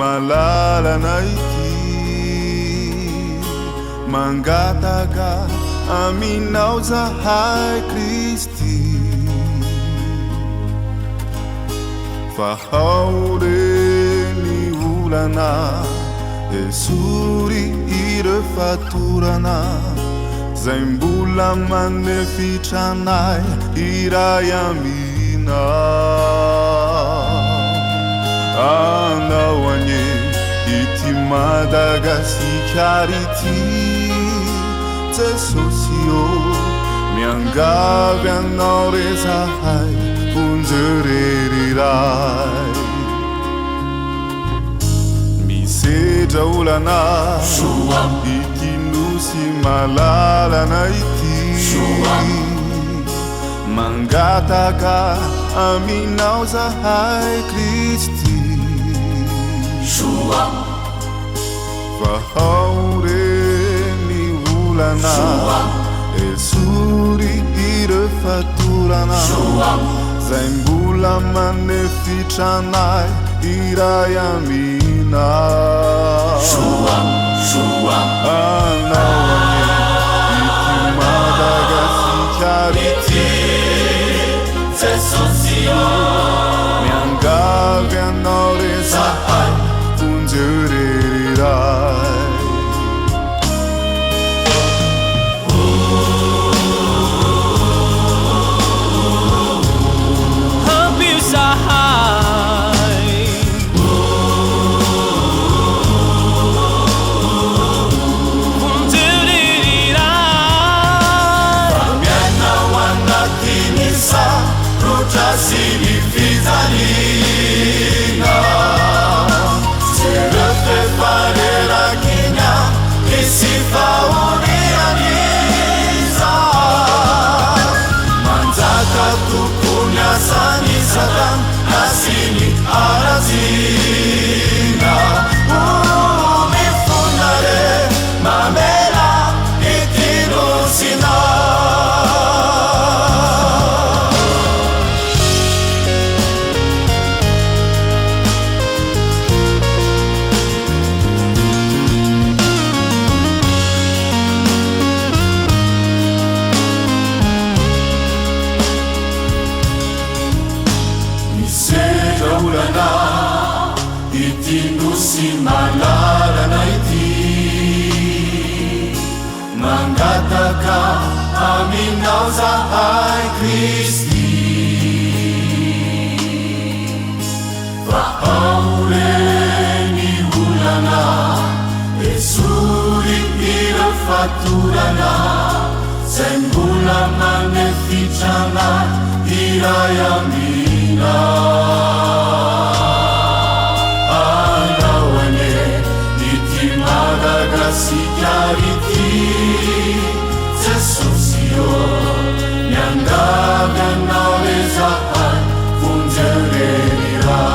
malalana ity mangataka aminao zahay Kristy fa haoreny olana esory irefatorana zay mbola manefitranay iray amina anao anye ity Madagasikara ity Jesosy o miangavy anao rezahay onjereriray misedra olana ity nosy malalana ity mangataka aminao zahay Kristy fa haoreny olana esory irefatorana zay mbola manefitranay iray amina anao anye ity Madagasikara ity Jesosy o miangavy anao rezahay onjereriray Sini fizalina Serefe farera kinya Kisifa unianiza Manzaka tukunya sani sadam Nasini arazina Umifunare mamela itinusina Nosy malalana ity mangataka aminao zahay Kristy fa haoreny olana esory irefatorana zay mbola manefitranay iray amina Madagasikara ity Jesosy o miangavy anao rezahay onjereriray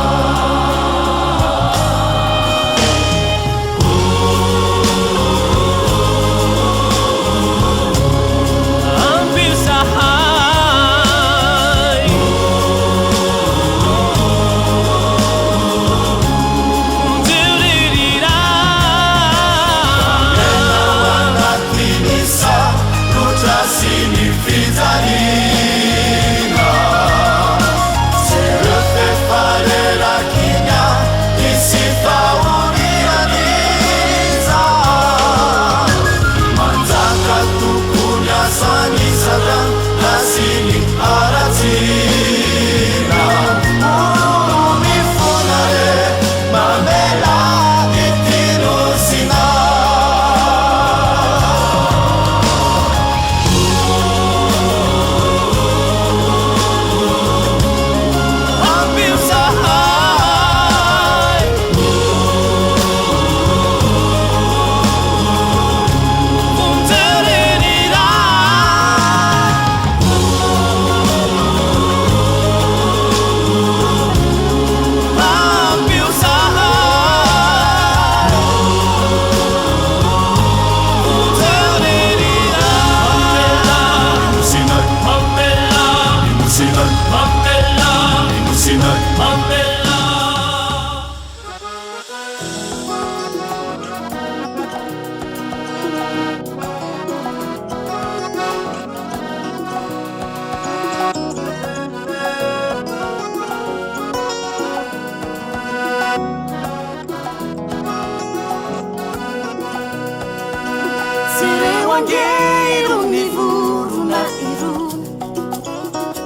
wangeirony vorona irony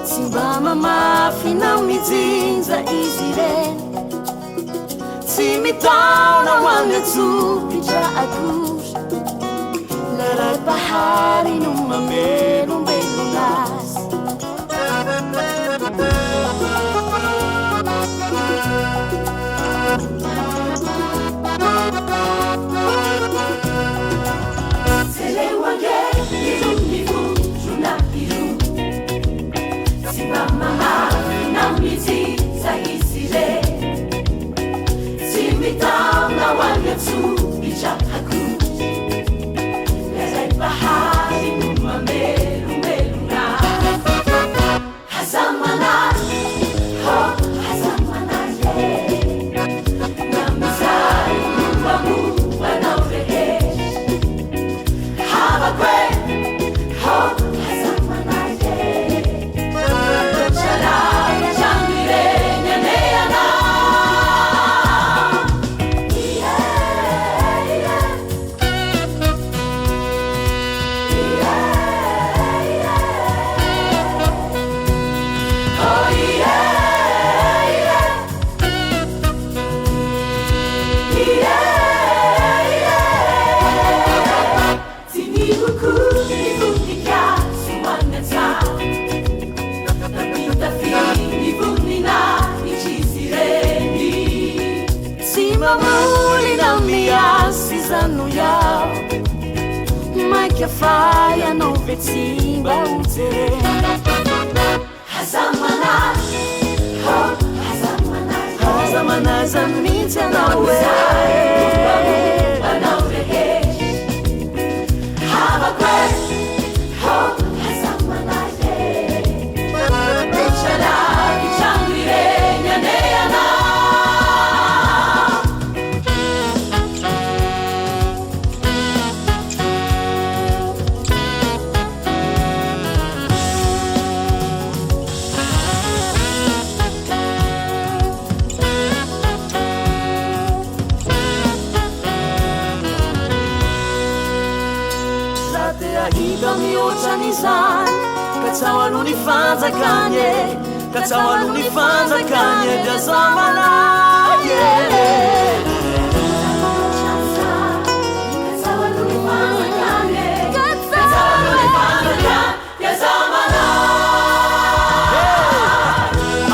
tsy mba mamafy na mijinja izy ireny tsy mitaona ho any atsopitra akory leray bahary no mamelombelonazy Faya no vetsimba utere Hazamana zamitya na we Katsawaluni fanzakanye Katsawaluni fanzakanye Jazamana Katsawaluni fanzakanye Katsawaluni fanzakanye Jazamana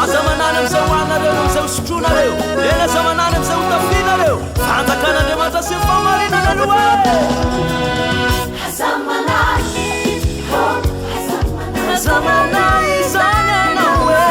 Azamanana mzawana leo mzaustruna leo Lena zamanana mzautafina leo Fanzakana demata simfamarina na luwe Hazamana Zamana izanya nawe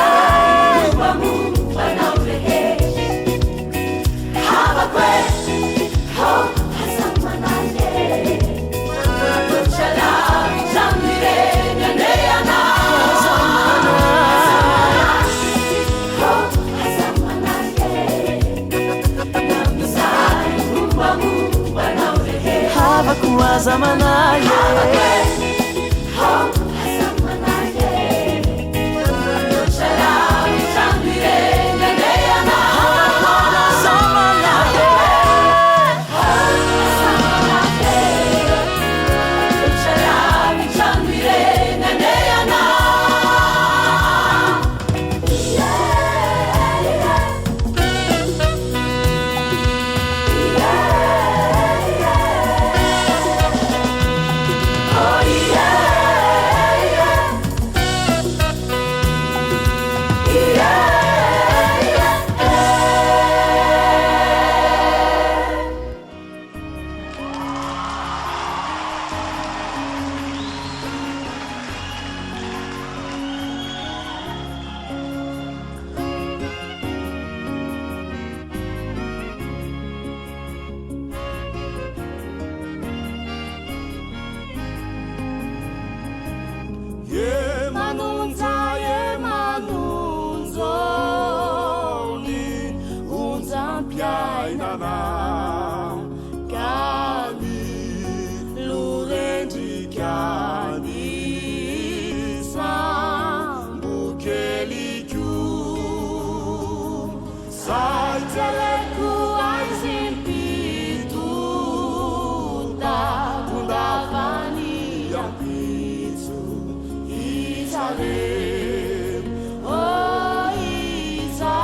Jerusalem, oh Isa,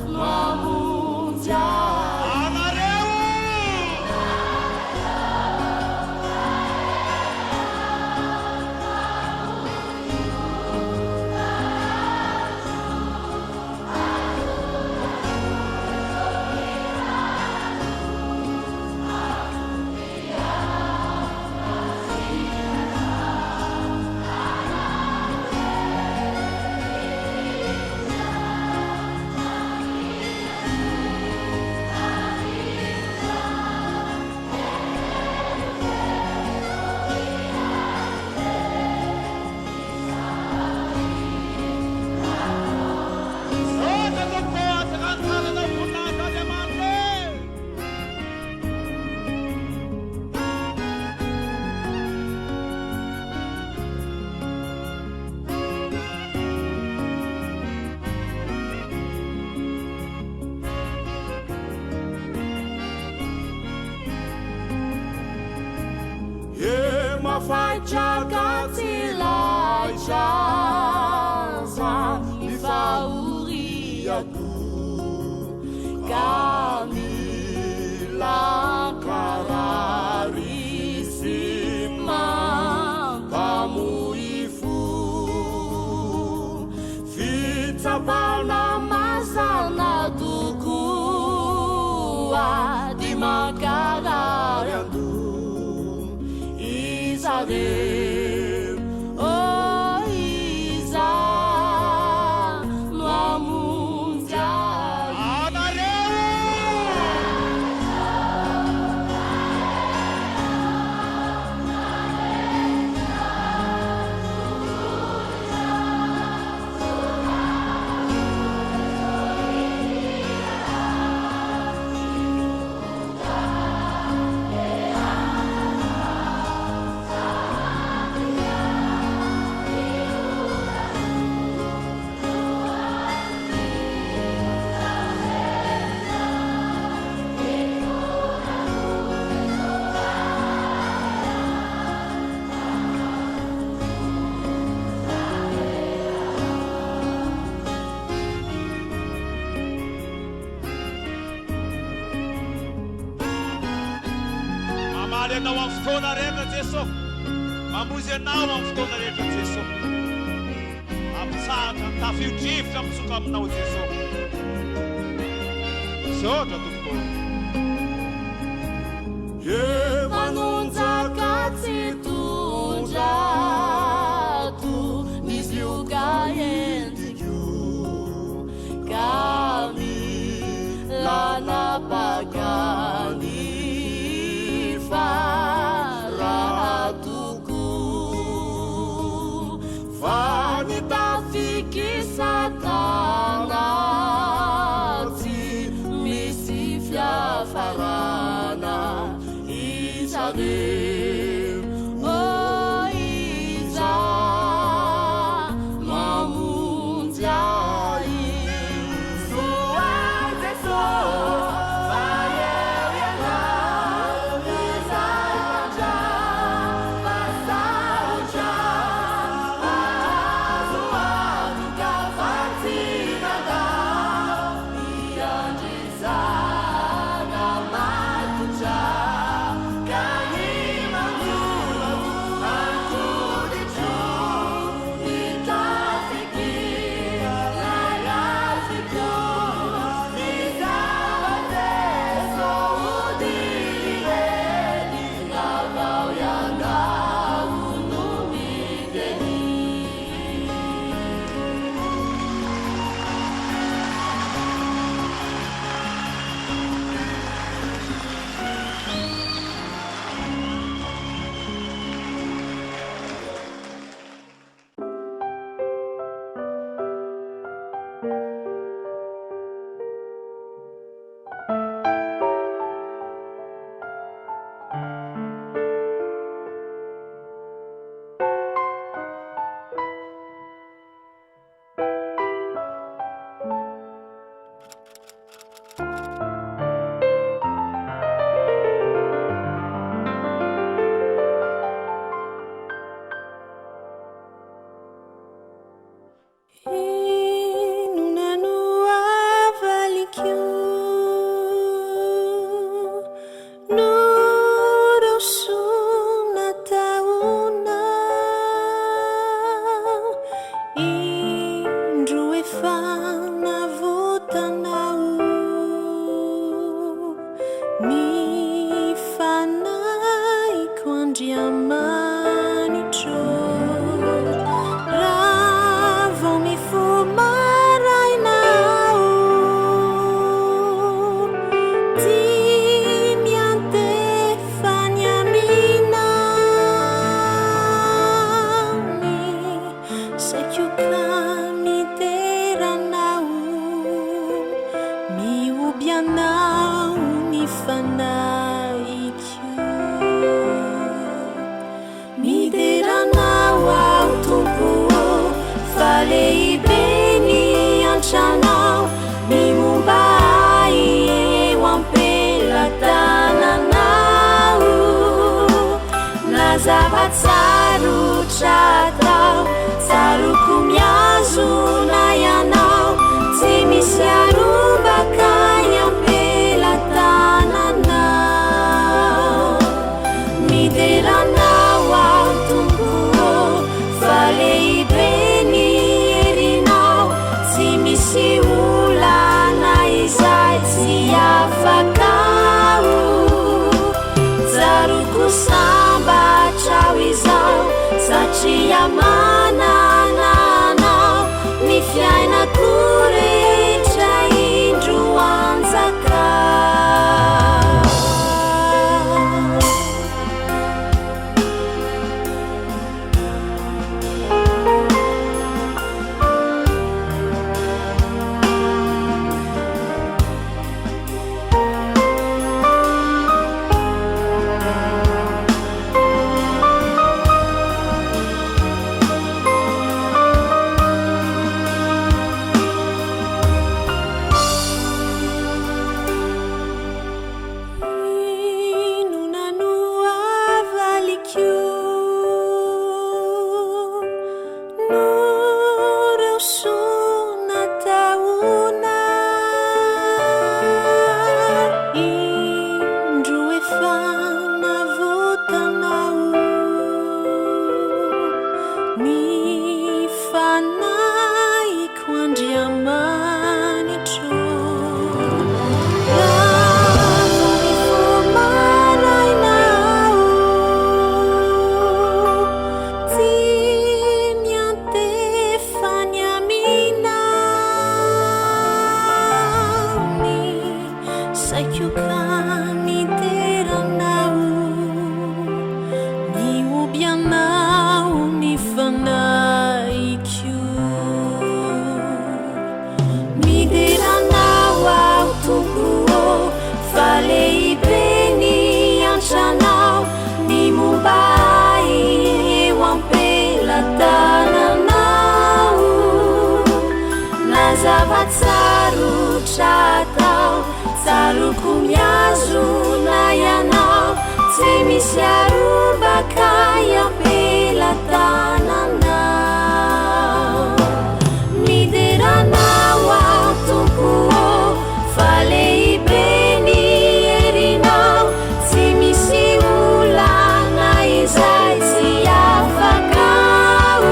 mamunja. Chakatilaijaza nifauriaku Kamila kararisima Pamuifu Fitabana masana tukua Dimakarayandu Isabel, oh Isa, mamunja. Anao amin'ny fotoana rehetra Jesosy, mamonjy anao amin'ny fotoana rehetra Jesosy, ampitsahatra tafio-drivotra mitsoka aminao Jesosy. Misaotra tompoko. Manonjaka tsy tondrato misy ioga endriko kami lanapagany Faratoko Vanitafikisatana Tsy misy fiafarana Isabel, oh Isa mamunja Soa Jesosy Passaruja antranao mimombai eo ampelatananao na zava-tsarotra atao tsaroko miazona ianao tsy misy arobaka ampelatananao mideranao ao tompo fa lehibe ny herinao tsy misy olana izay tsy afakao tsaroko sambatrao izao satria manananao ny fiainako rehetra indro anjaka zava-tsarotra atao tsaroko miazona ianao tsy misy arobaka ampelatananao mideranao ao tompo fa lehibe ny herinao tsy misy olana izay tsy afakao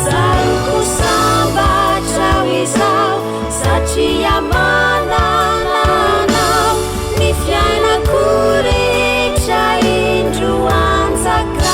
tsaroko sambatrao izao satria manananao ny fiainako rehetra indro anjaka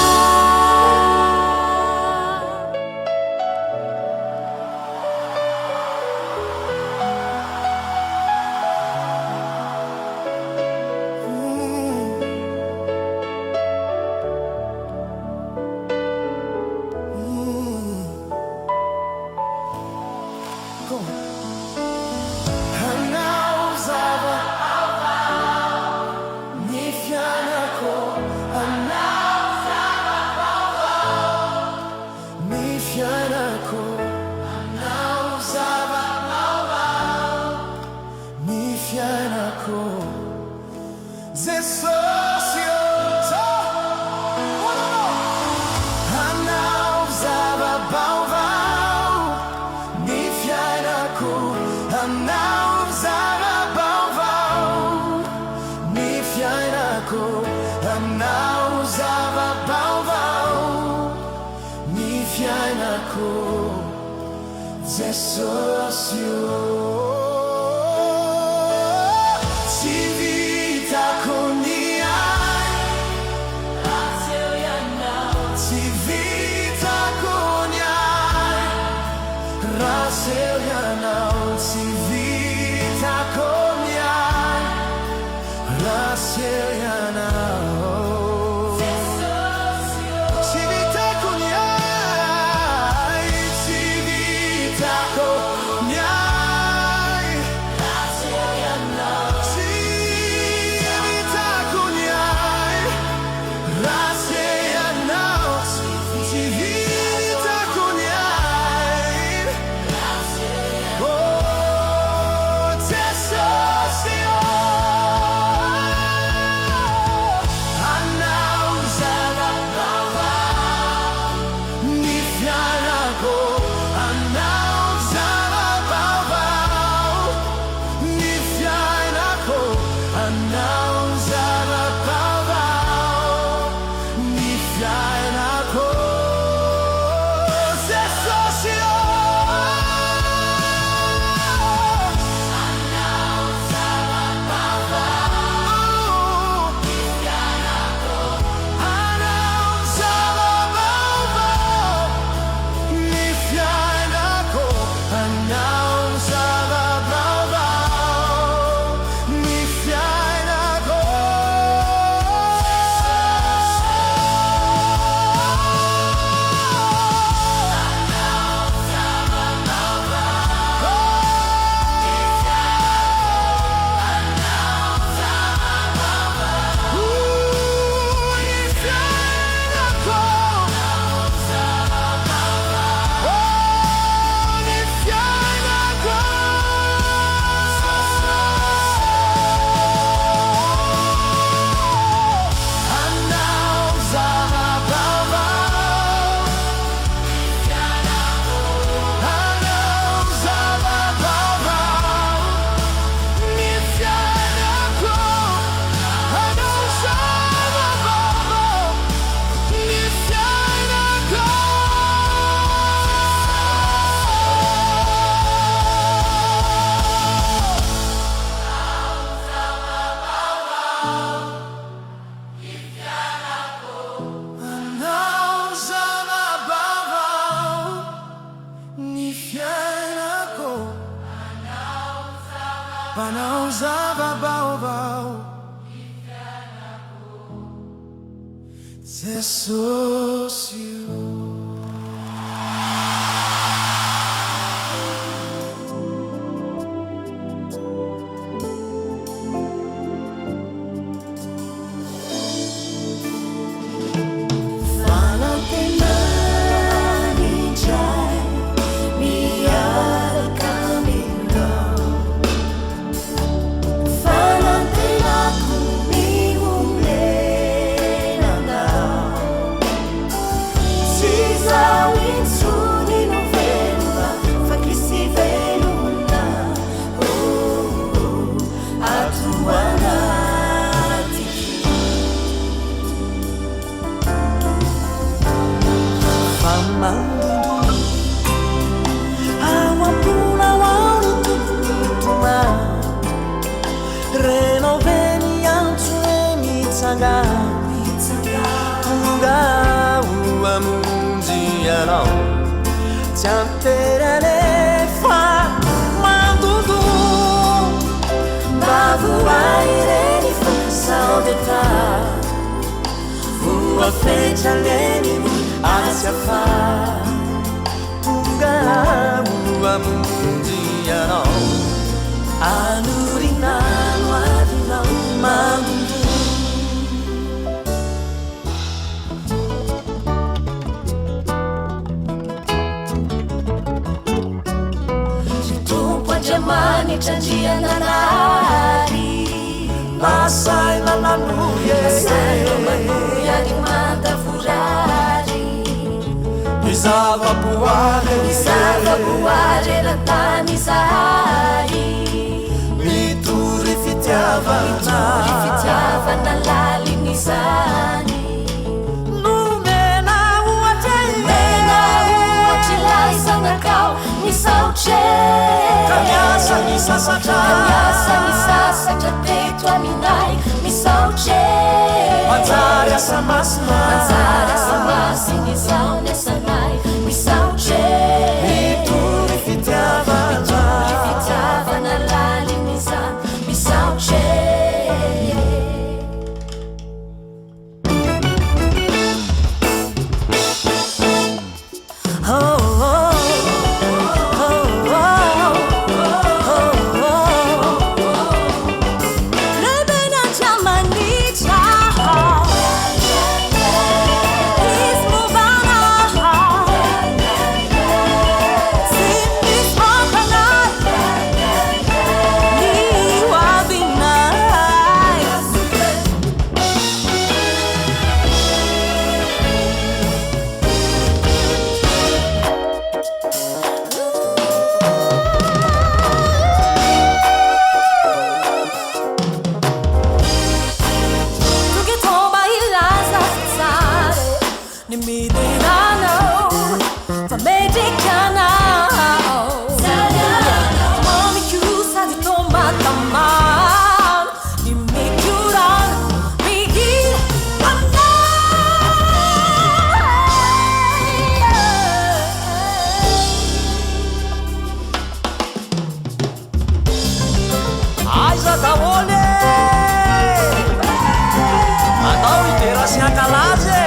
Panao ZAVA-BAOVAO JESOSY Fecha l'animo hacia fa Tungamu amundiano Anurinano adinao mandu Citumpo jamani chanjia nanari Masai mamanuye Masai mamanuye Arimanda furari Zava-BAOVAO Ratani sari Mituri fitiavana lali nisani Numena uache Laisa nakao nisauche Kanyasa nisasata Tetwa minai nisauche Manzara samasi nisaune sanai nisauche Mituri fitiavana lali nisa nisauche HANKALAZA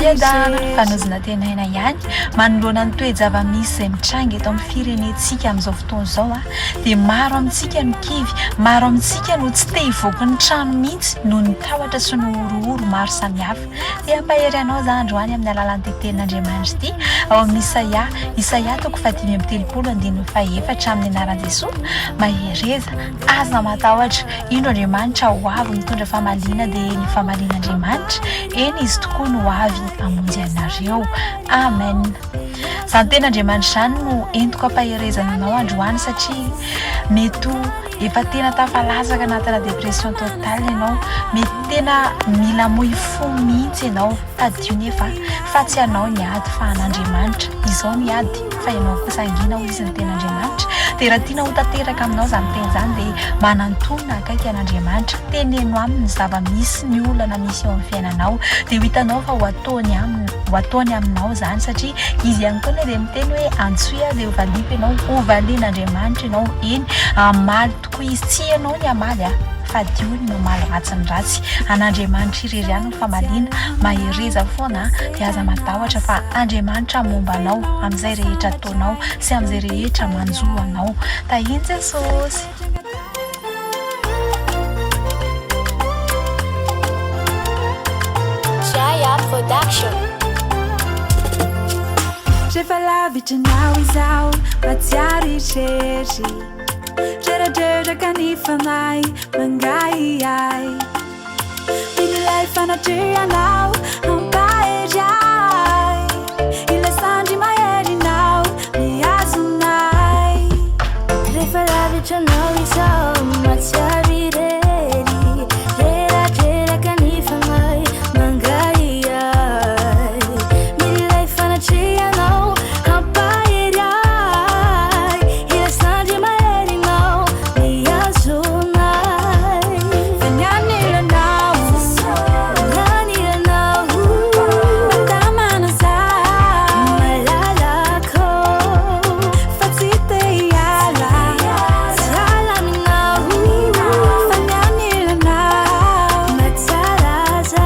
firedana fanozina tena ina ihany manoloana ny toe-java-misy izay mitranga eto amin'ny firenentsika amin'izao fotoana izao a dia maro amintsika no kivy maro amintsika no tsy te hivoaka ny trano mihitsy noho ny tahotra sy ny orooro maro samihafa dia ampahery anao za androany amin'ny alalan'ny tetenin'Andriamanitra ity ao amin'ny Isaia toko 5:7 amin'ny anaran'i Jesosy mahereza aza matahotra ino Andriamanitra ho avy mitondra famaliana dia ny famalian'Andriamanitra eny izy tokoa no avy amonjy anareo amen. Izany ten'Andriamanitra izany no entiko ampaherezana anao androany satria mety efa tena tafalazaka anatina dépression totale ianao mety tena mila moifo mihitsy ianao tadio nefa fa tsy anao ny ady fa an'Andriamanitra izao ny ady fa ianao kosa angina ho izy ny ten'Andriamanitra dia raha tiana ho tanteraka aminao izany teny izany dia manantonina akaiky an'Andriamanitra teneno aminy zava-misy ny olana misy eo amin'ny fiainanao dia ho hitanao fa ho ataony aminao izany satria izy ihany koa dia miteny hoe antsoia dia hovaliko ianao hovalian'Andriamanitra ianao eny amaly tokoa izy tsy ianao ny amaly fa dio ny mamaly ratsy ny ratsy an'Andriamanitra irery ihany ny famaliana mahereza foana dia aza matahotra fa Andriamanitra momba anao amin'izay rehetra ataonao sy amin'izay rehetra manjoa anao tahiny Jesosy. Jaya Production. Rehefa lavitranao izao matsiaritrery Dreradraraka ny fanahy mangahiahy Minilay fanatrianao ampahery ahy Ilay sandry maherinao miazonay Rehefa lavitranao izao matsiaritrery Dreradraraka ny fanahy mangahiahy Minilay fanatrianao ampahery ahy Ilay sandry maherinao miazonay Fanganilanao Mantamana zaho malalako Fa tsy te hiala Tsy alaminao Fanganilanao matsaraza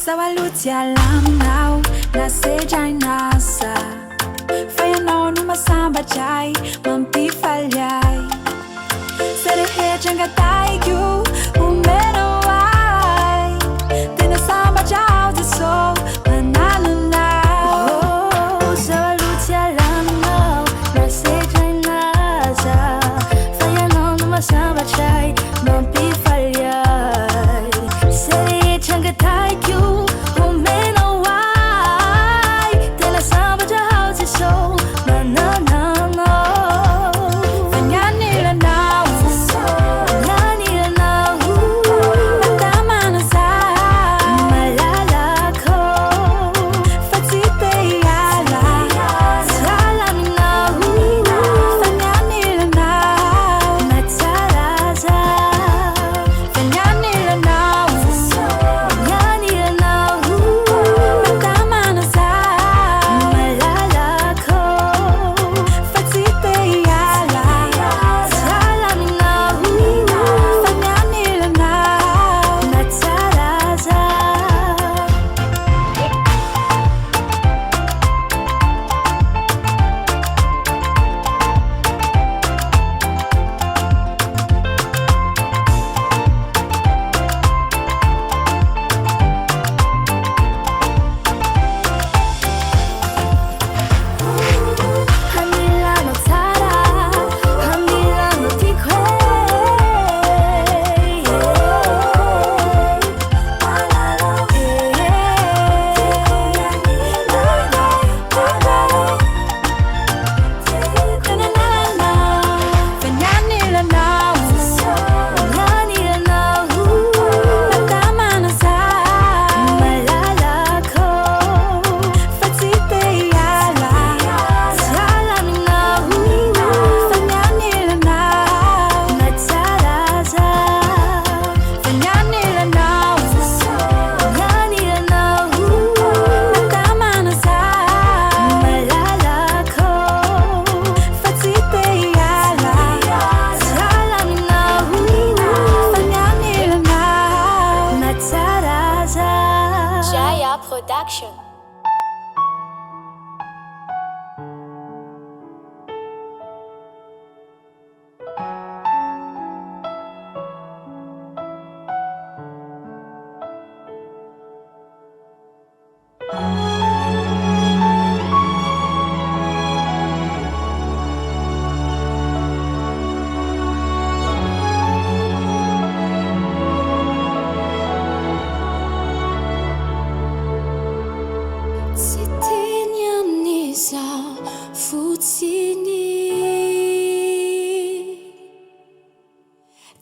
Sawaluty alaminao nasedrainasa Fa ianao no masambatray mampifaliay Sa rehetra angataiko omeno ay Tena sambatrao Jesosy mananonao Sawaluty alaminao nasedrainasa Fa ianao no masambatray mampifaliay Sa rehetra angataiko omeno ay Tena sambatrao Jesosy mananonao Fanganilanao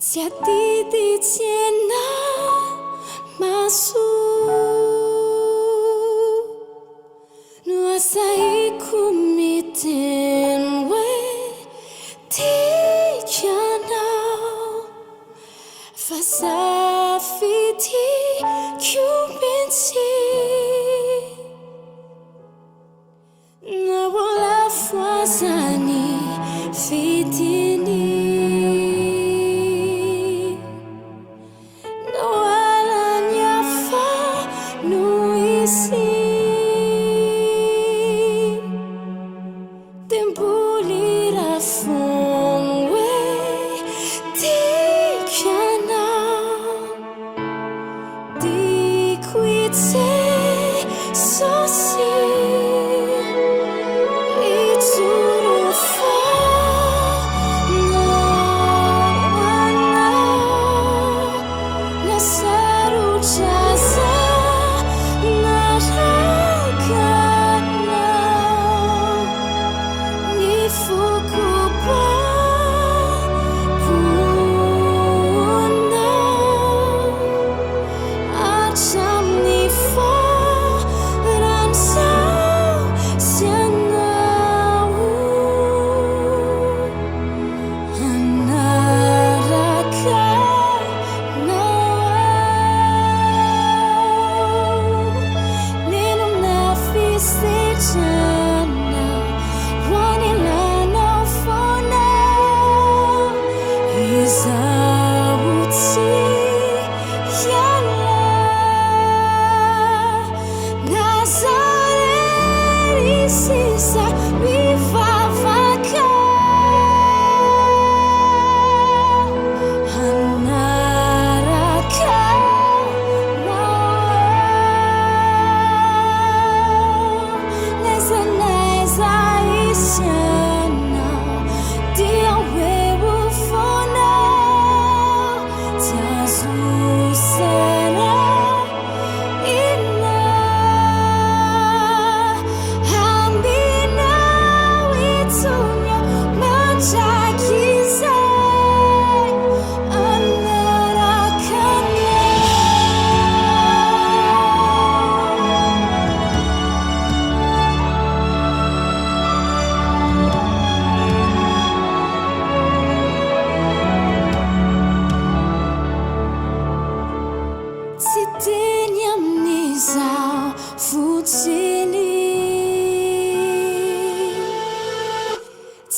Siatititsiena maso no asaiko miteny hoe tikanao fa safidiko mihitsy na mbola foazany fidiny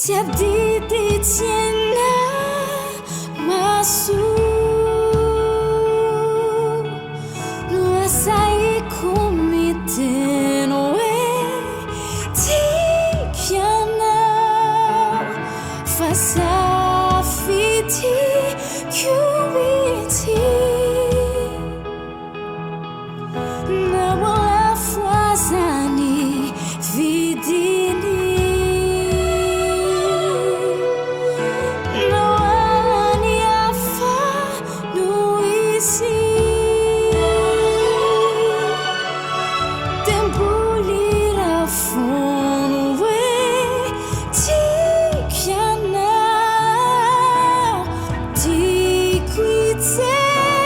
Siatititsiena maso no asaiko miteny hoe tikanao fa safidiko mihitsy na mbola foazany vidiny Say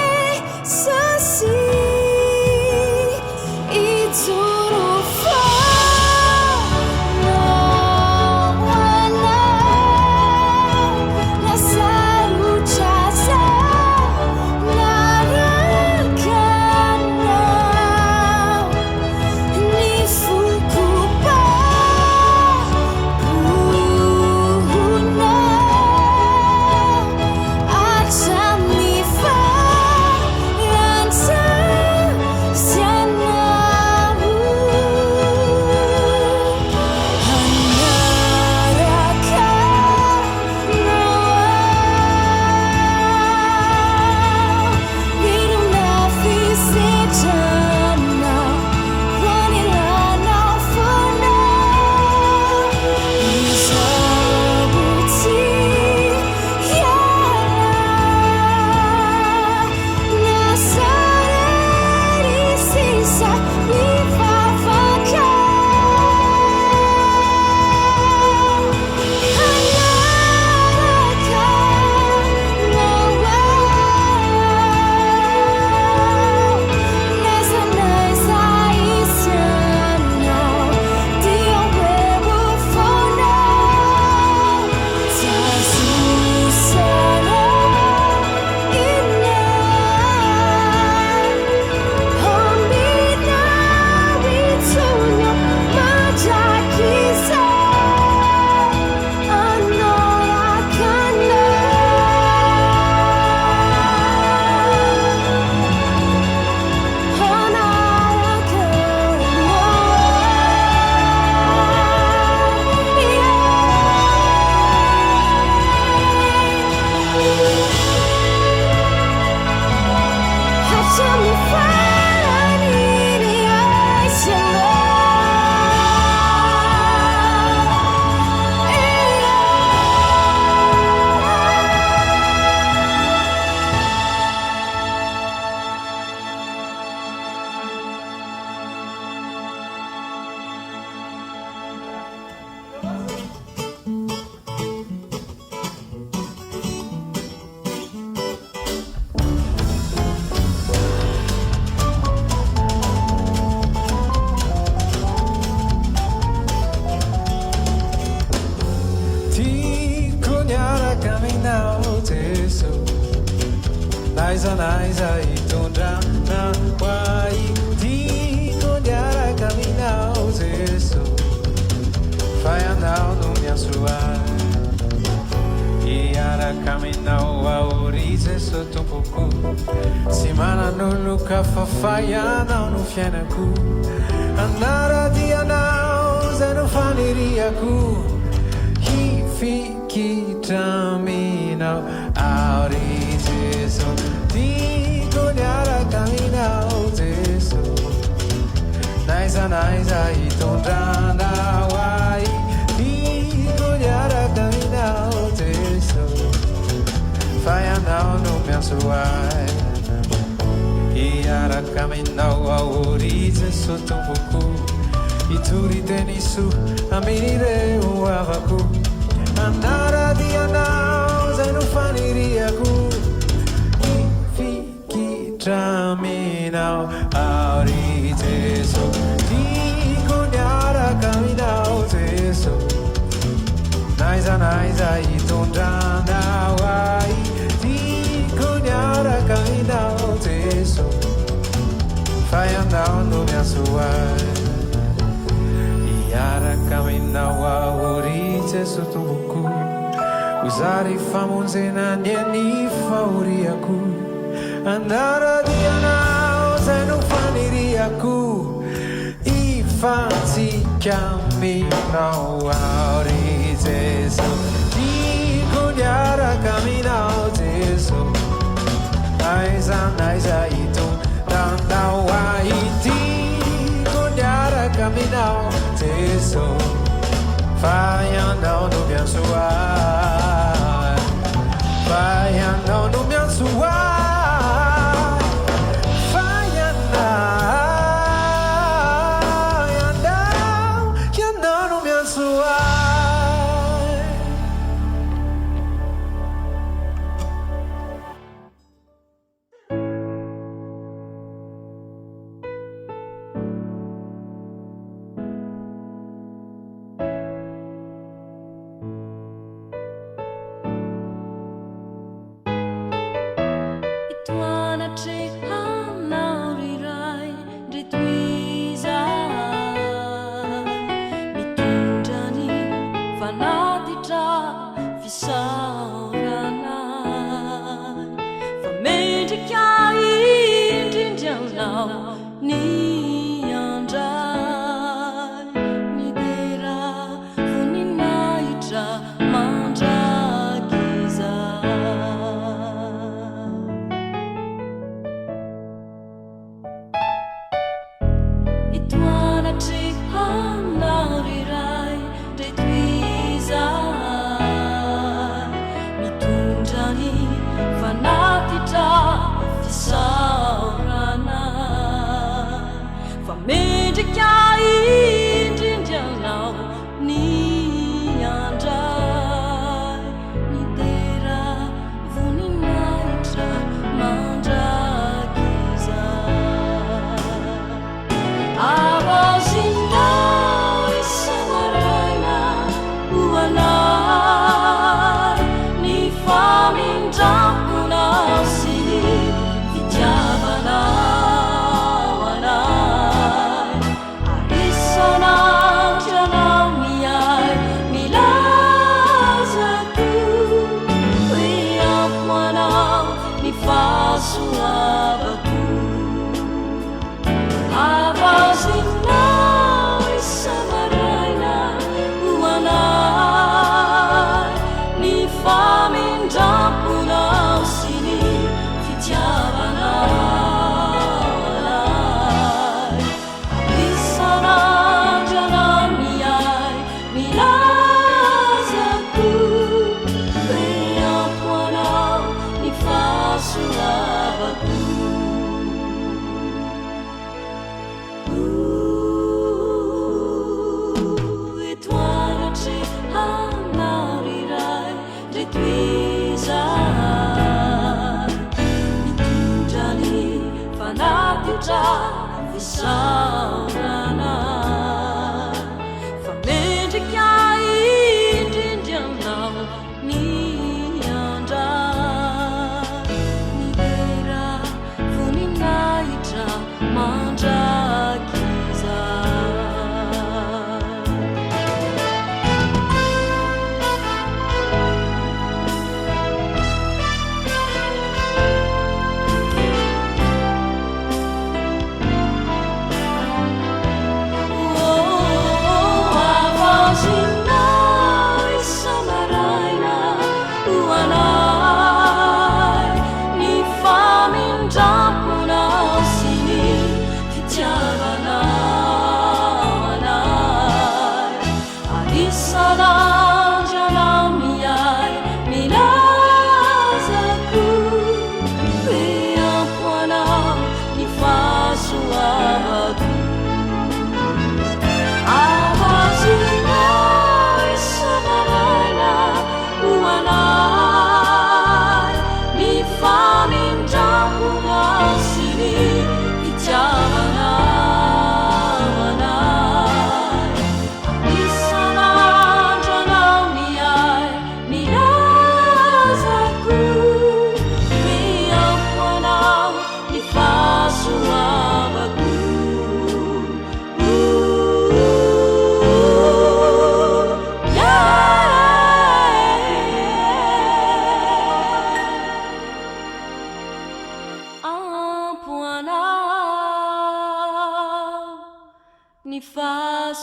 naiza itondrana wai tiko niaraka aminao Jeso fa ianao no miasoay iaraka aminao aory Jeso tompoko tsy manan'oloka fa fa ianao no fiainako anaradianao zay no faniriako hifikitraminao aory Jeso tiko niaraka aminao Jeso naiza itondrana wai tiko niaraka aminao Jeso fa ianao no miasoay iaraka aminao aory Jeso tompoko itory teny soa amin'ireo havako anaradianao zay no faniriako hifikitraminao aory Jeso tiko niaraka aminao Jeso naiza itondrana wai tiko niaraka aminao Jeso fa ianao no miasoay iaraka aminao aory Jeso tompoko uzary famonjena niany fahoriako anaradianao zay no faniriako ifantsika aminao aory Jeso tiko niaraka aminao Jeso naiza itondrana wai tiko niaraka aminao Jeso fa ianao no miasoay fa ianao no miasoay fa ianao no miasoay Ni andra ni dera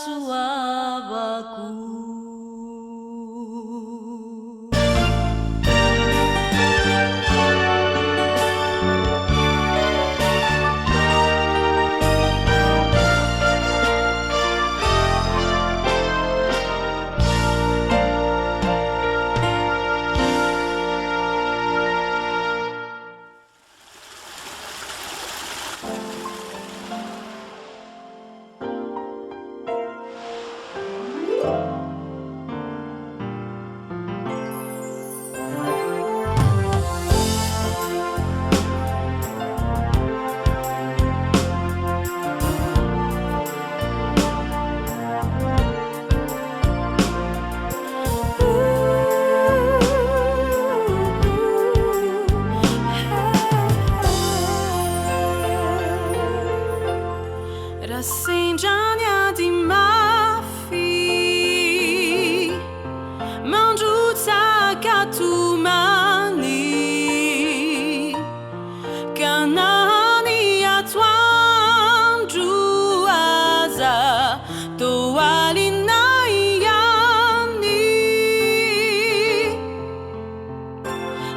soavako. Rassengiania di mafi mangiuta katumani kanani atwan juaza toalinayani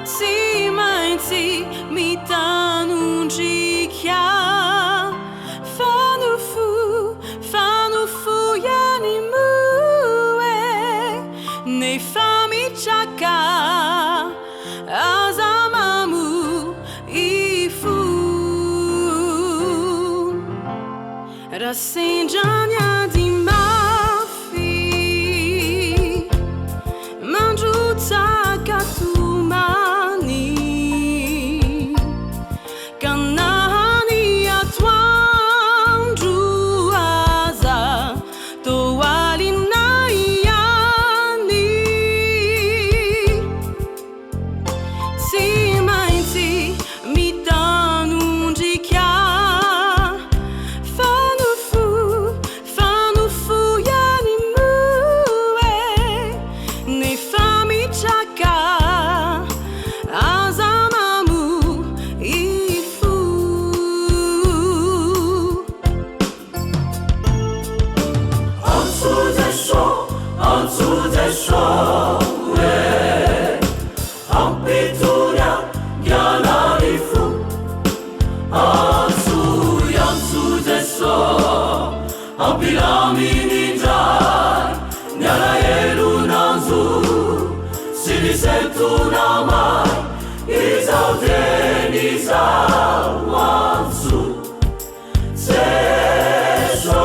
si mainti mitanunjikya azamamu ifu rassengiania di mafi mangiuta katumani kanani atwan juaza toalinayani si mainti mitanunjikya fanufu yani mue ne famichaka azamamu ifu Ansu desho Ampituria Yanarifu Ansu desho Ampilaminindai Nyaraelu nanzu Silisentunamai Izauden Izawansu Desho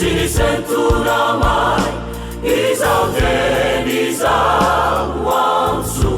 sy ny sentonamay izao teny izao antso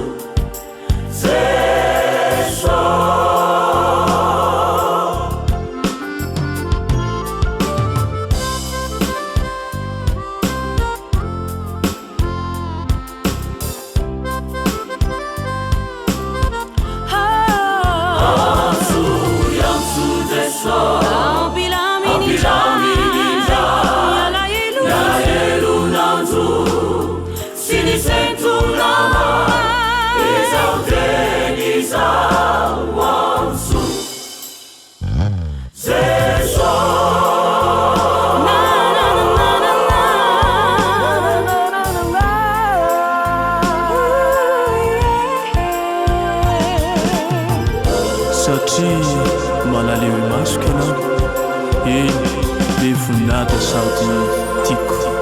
Malaleo masoko ianao eny be voninahitra sady tiako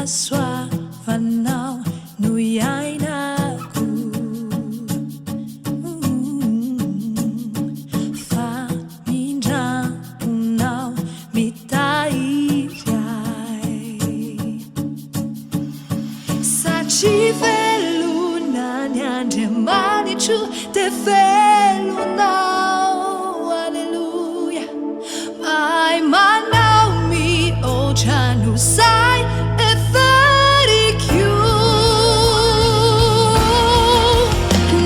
soavanao no iainako fa mindramponao mitahiry ahy satria velonany Andriamanitro de velonao alleluia ai manao mihoatra no zay FARIKO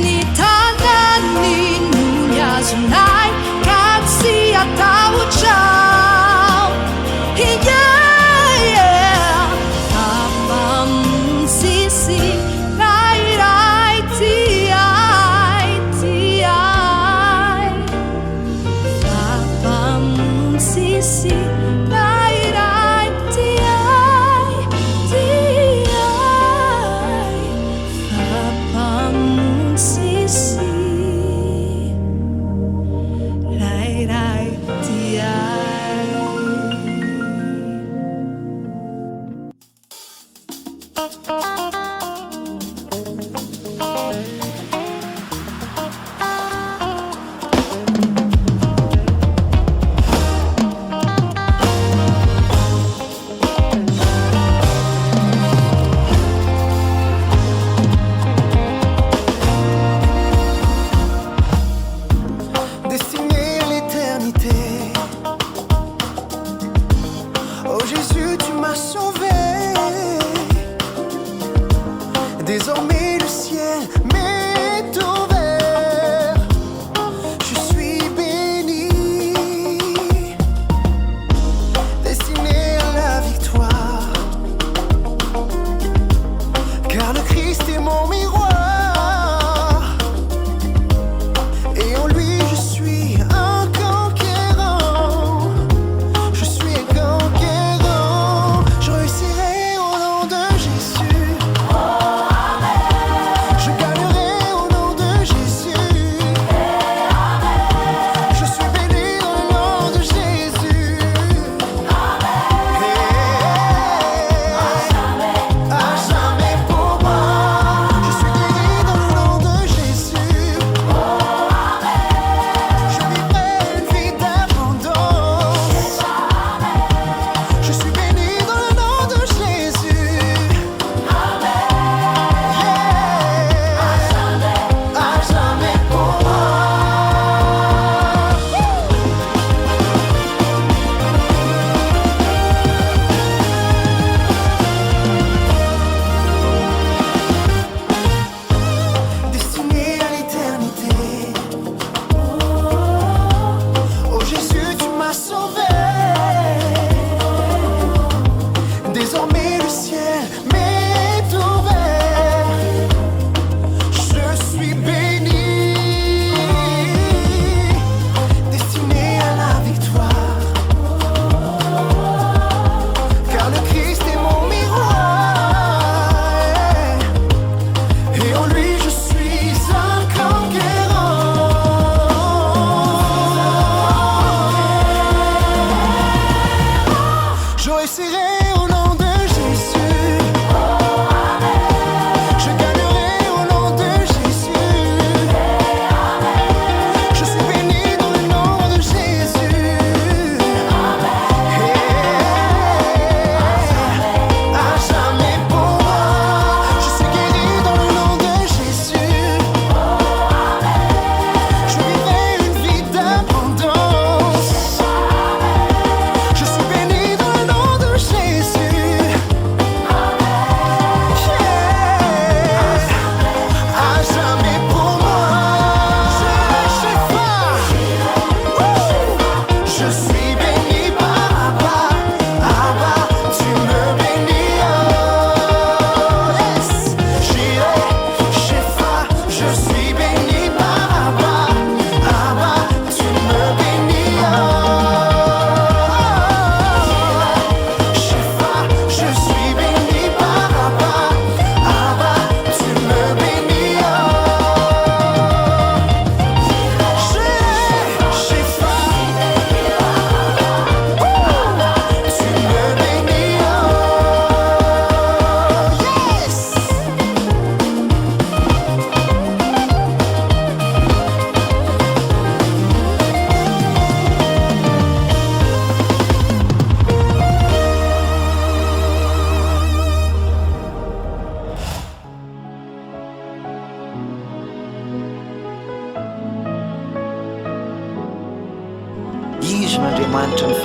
ny tanany no niazonay ka tsy atahotrao ampamontsisy rairay tiay ampamontsisy rairay tiay ampamontsisy rairay tiay. Destiné à l'éternité. Oh Jésus, tu m'as sauvé. Désormais le ciel m'est ouvert. Je suis béni. Destiné à la victoire. Car le Christ est mon miroir. Et en lui je suis un conquérant. Je suis un conquérant. Je réussirai au nom de Jésus. Je gagnerai au nom de Jésus. Je suis béni dans le nom de Jésus. À jamais pour moi. Je suis guéri dans le nom de Jésus. Je vivrai une vie d'abondance. Je suis béni dans le nom de Jésus. À jamais pour moi. Destiné à l'éternité. Oh Jésus, tu m'as sauvé. Désormais le ciel m'est ouvert. Je suis béni. Destiné à la victoire. Car le Christ est mon miroir. Et en lui je suis un conquérant. Je réussirai au nom de Jésus. Je gagnerai au nom de Jésus. Je suis béni dans le nom de Jésus. À jamais pour moi. Je suis guéri dans le nom de Jésus. Je vivrai une vie d'abondance. Je suis béni dans le nom de Jésus.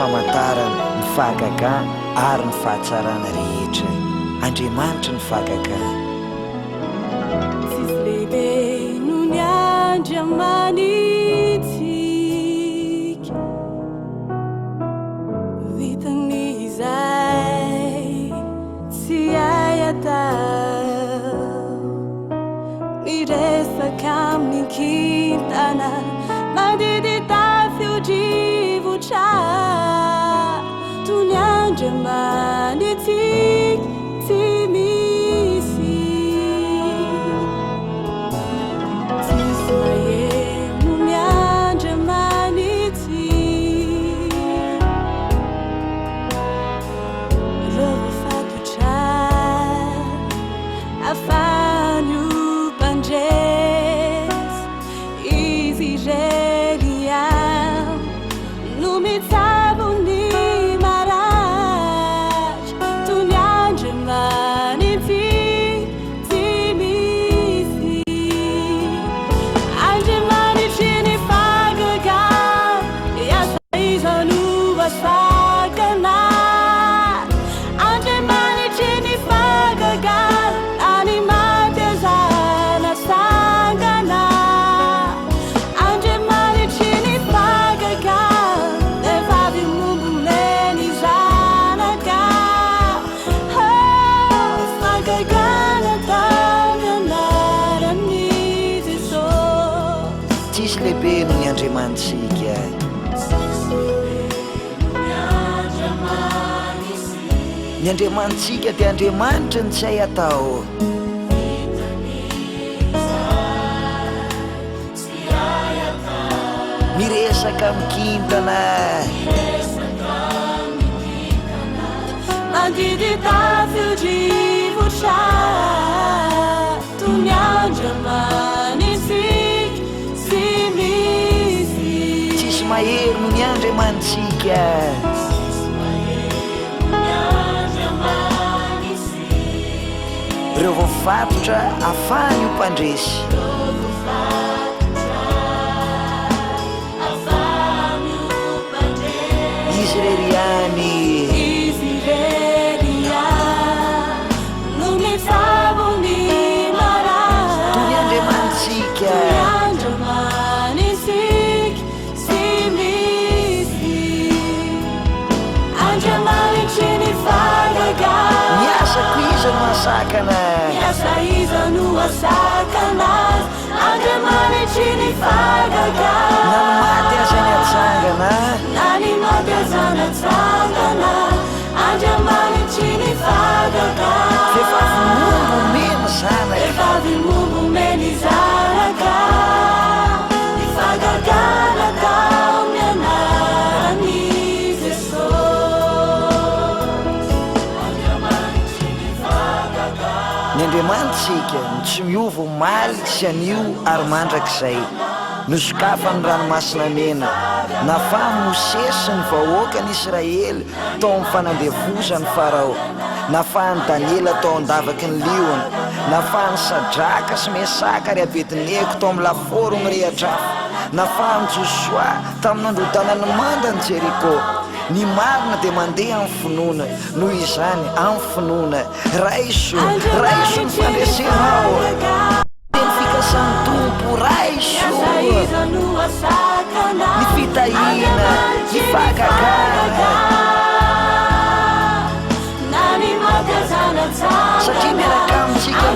famantarana ny fahagagana ary ny fahatsarana rehetra. Andriamanitra ny fahagagana. Tsisy lehibe no ny andriamanitsika, vitan'izay tsy hay atao, miresaka amin'ny kintana mandidy tafio-drivotra, toy ny andriamanitsika tsy misy. Tsisy maheno ny andriamanitsika, reo voafatotra afahany io mpandresy izy Relia no mitsabo ny maratra, toy ny andriamanitsika tsy misy. Andriamanitry ny fahagagana, iasa iza no asakana. Andriamanitry ny fahagagana, any MADAGASCAR sangana. Andriamanitry ny fahagagana, vehivavy mombomeny zanaka. Fahagagana tamy anaran'i Jesosy. Tsisy lehibe no ny andriamanitsika. Ny andriamanitsika dia andriamanitra ny tsy hay atao. Miresaka mikintana, mandidy tafio-drivotra, toy ny andriamanitsika tsy misy. tsisy mahery no ny andriamanitsika. Reo voafatotra afahany io mpandresy, izy reriany Izy Relia no mitsabo ny maratra, toy ny andriamanitsika. andriamanitsika tsy misy. Andriamanitry ny fahagagana, Miasako iza no asakana, miasa iza no asakana. Andriamanitry ny fahagagana, na ny maty aza ny atsangana. na ny maty aza natsangana. Andriamanitry ny fahagagana, Vehivavy mombomeny zanaka, vehivavy mombomeny zanaka. Ny fahagagana tamy anaran'i Jesosy. Andriamanitry ny fahagagana, ny andriamanitsika no tsy miova maly sy anio ary mandrakizay. Nosokafany ranomasina mena, nafamy Mosesy ny vahoaka ny Israely tao amin'ny fanandevozany Farao, nafahany Daniela tao andavaky ny liona, nafahany Sadraka sy Mesaka ry Abedinego tao amin'ny laforo mirehatra afo, nafahany Josoa tamin'ny nandrodanany manda ny Jeriko. Ny marina dia mandeha amin'ny finoana, noho izany amin'ny finoana. Raiso ny fandresenao, ny fikasan'ny tompo. Raiso iza no asakana. ny fitahina, ny fahagagana, na ny maty aza natsangana. satria miaraka amintsika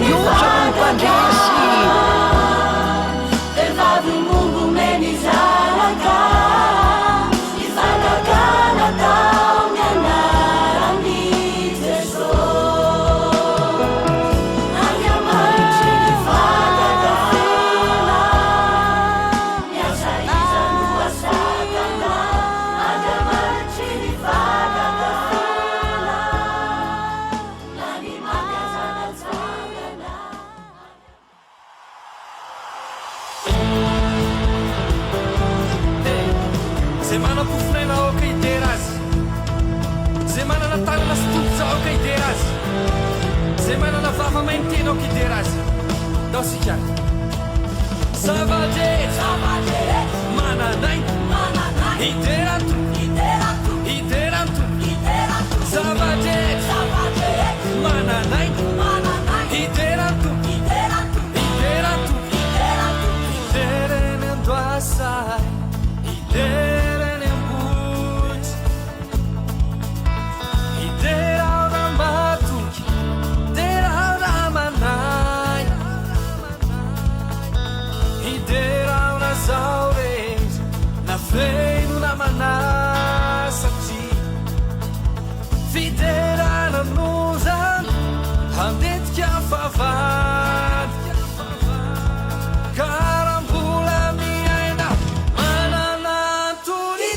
miotra no mpandresy. Vehivavy mombomeny zanaka, ny fahagagana tamy anaran'i Jesosy. Andriamanitry ny fahagagana, miasa iza no asakana. Andriamanitry ny fahagagana, na ny maty aza natsangana. Zay manam-pofinaina aoka idera azy, zay manana tanana sy tongotra aoka idera azy, zay manana vava maintena aoka idera azy. Dao sika zava-drehetra mananay idera fiderana nozany handetika favady karambola miaina mananantony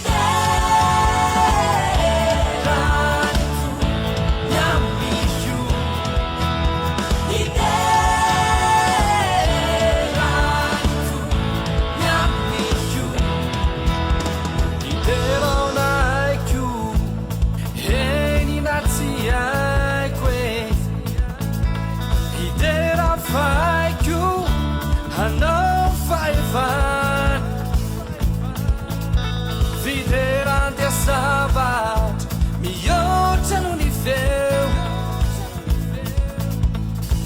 fiderante sabat mihoatra ny feo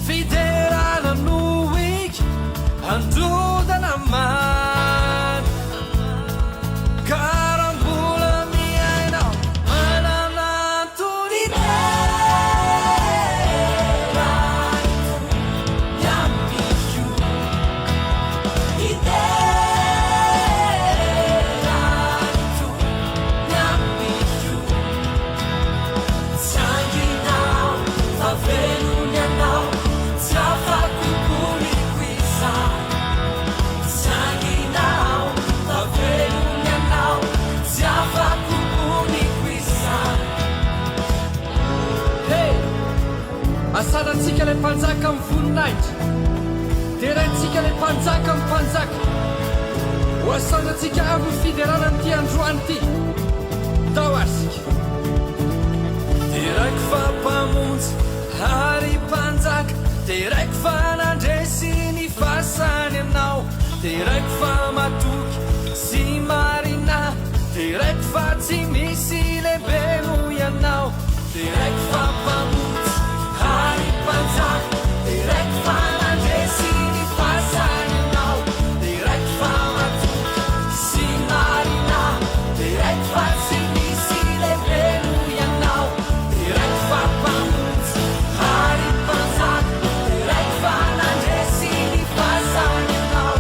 fiderana noiky androdana man karambola miainao mananantony asanatsika le mpanjaka amin'ny voninahitra terentsika le mpanjaka amin'ny mpanjaka ho asanatsika amin'ny fiderana n'ity androany ity tao asika teraiky fampamonjy ary mpanjaka teraiky fanandresy ny fasany anao teraiky famatoky sy marina teraiky fa tsy misy lehibe no ianao teraiky fampamonjy ary mpanjaka teraiky fanandresy ny fasany anao teraiky famatoky sy marina teraiky fa tsy misy lehibe no ianao teraiky fampamonjy ary mpanjaka teraiky fanandresy ny fasany anao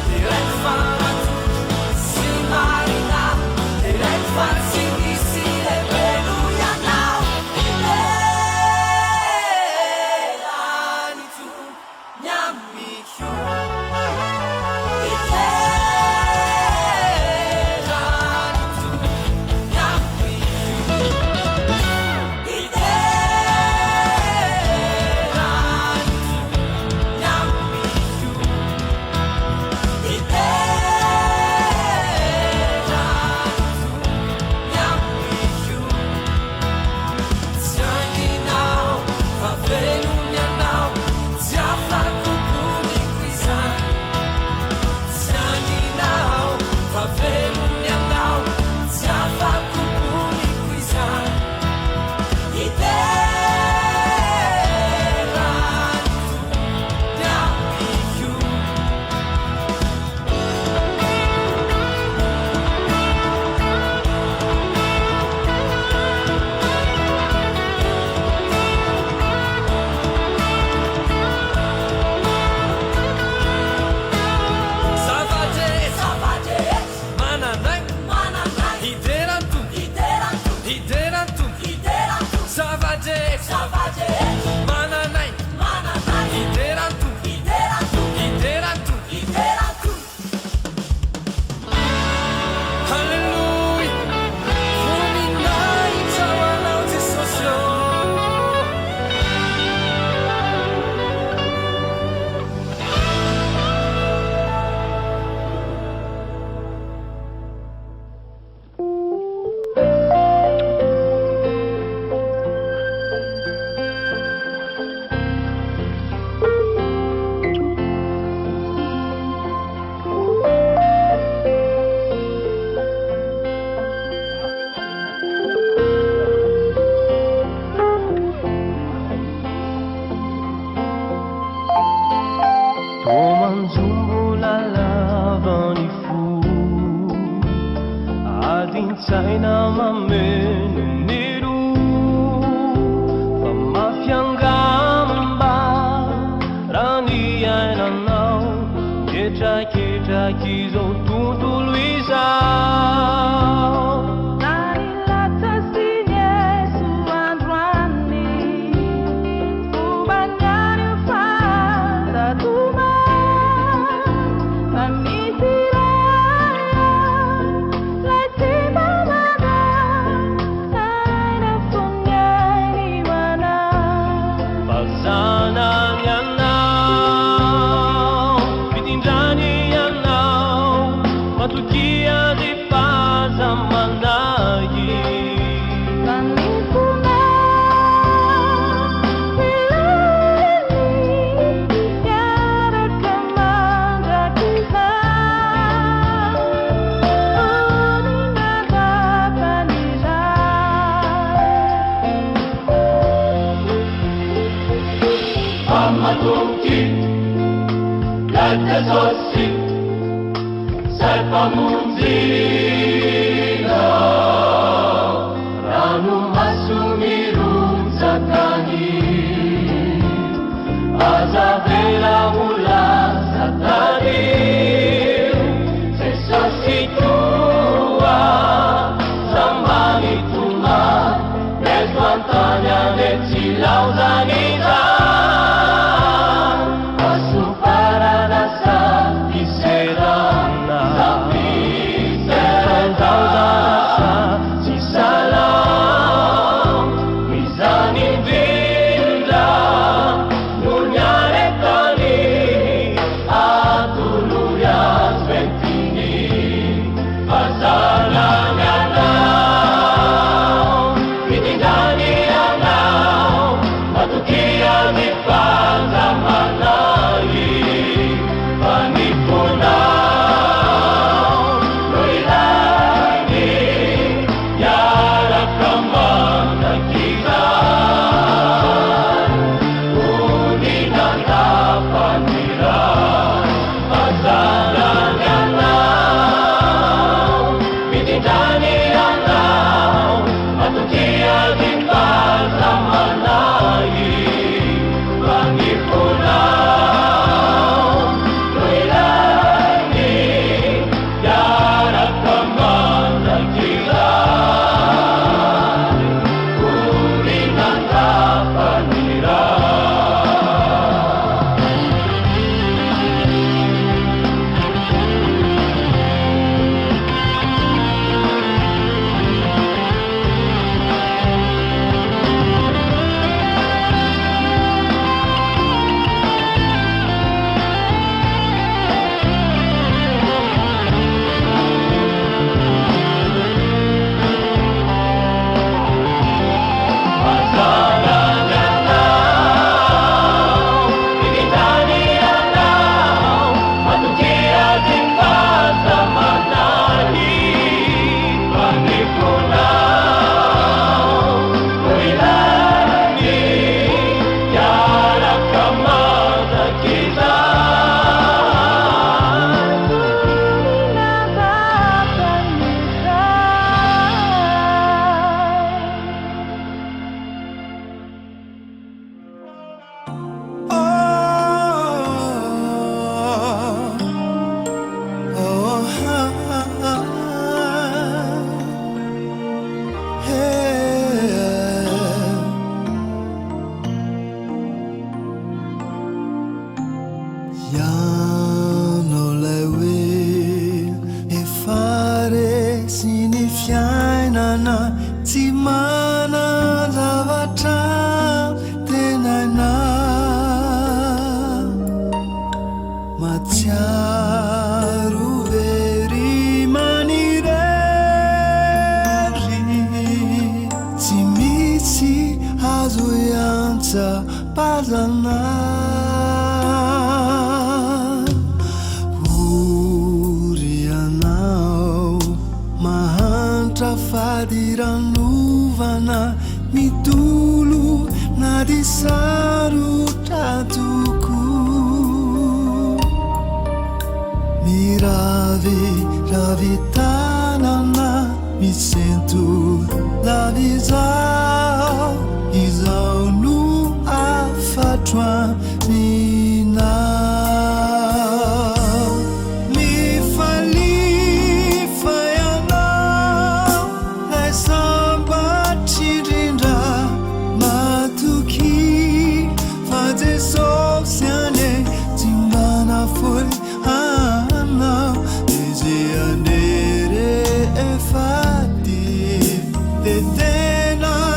teraiky famatoky sy marina teraiky fa tsy misy lehibe no ianao Saina mamenu niru Famafiangamba Rani ainanao Ketra kizo tutu luisa Nari lata sinye su andra matonky la JESOSY zay mpamonjina ranomaso mironjakany aza vela molaza tanio JESOSY toa zambany toma meso antany ane tsy laozan'iza Tena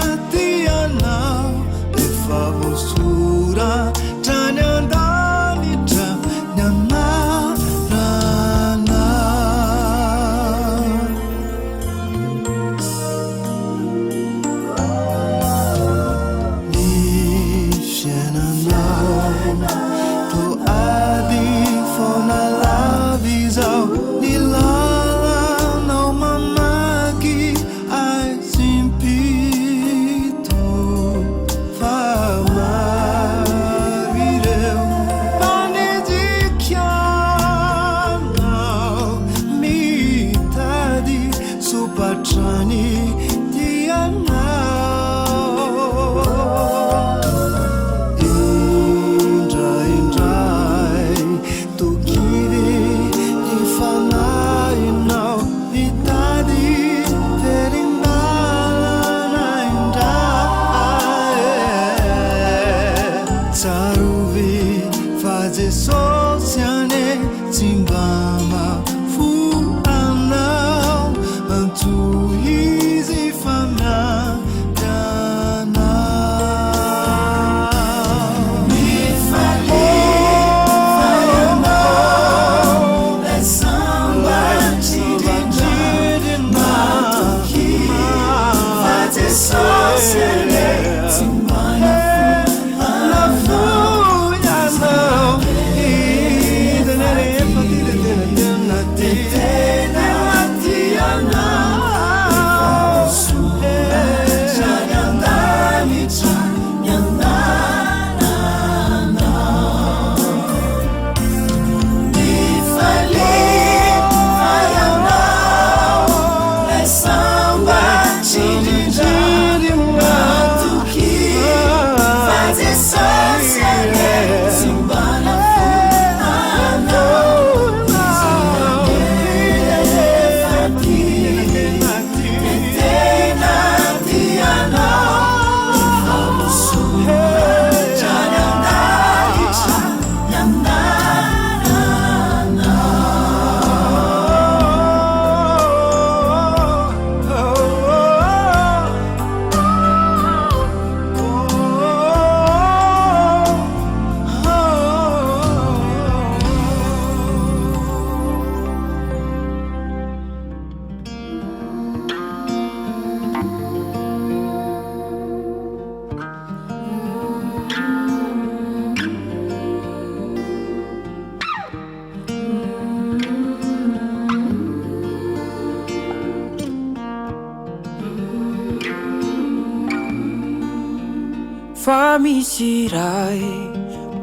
fa misy ray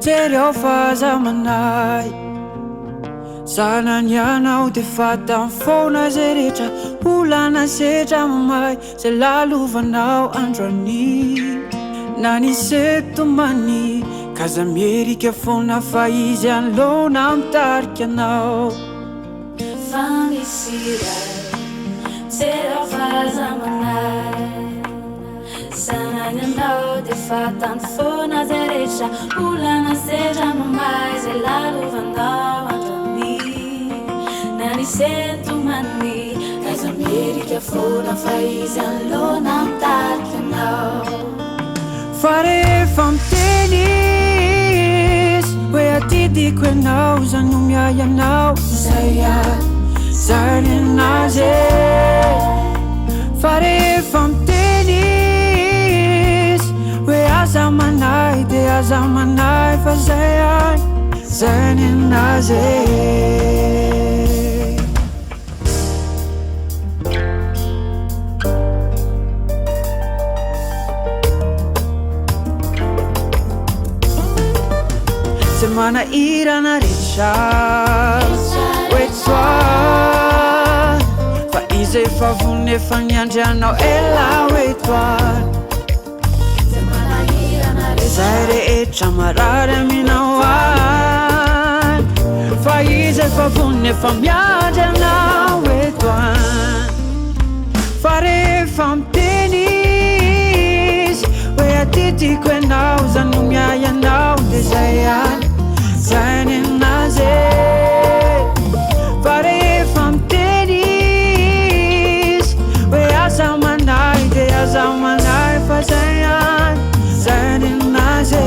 tery ao fahazamanay zanany anao de fata fona zay rehetra olana setra mamay zay lalovanao androany na nisetomany kaza mierika fona fa izy anlona mitarika anao fa misy ray tery ao fahazamanay zanany anao de fata fona zay rehetra olana setra mamay zay lalovanao androany na nisetomany kaza mierika fona fa izy anlona mitarika anao fa rehefa miteny izy hoe atidiko ianao zany miay anao zay zany anazy fa rehefa miteny izy hoe aza manay de aza manay fa zay zany anazy manahirana rehetra hoe toa fa izy efa vonona efa niandry anao ela hoe toa zay rehetra marary aminao any fa izy efa vonona efa miandry anao hoe toa fa rehefa miteny izy hoe atitiko ianao zany miay anao de zay zany anazy fa rehefa miteny izy hoe aza manay de aza manay fa zay zany anazy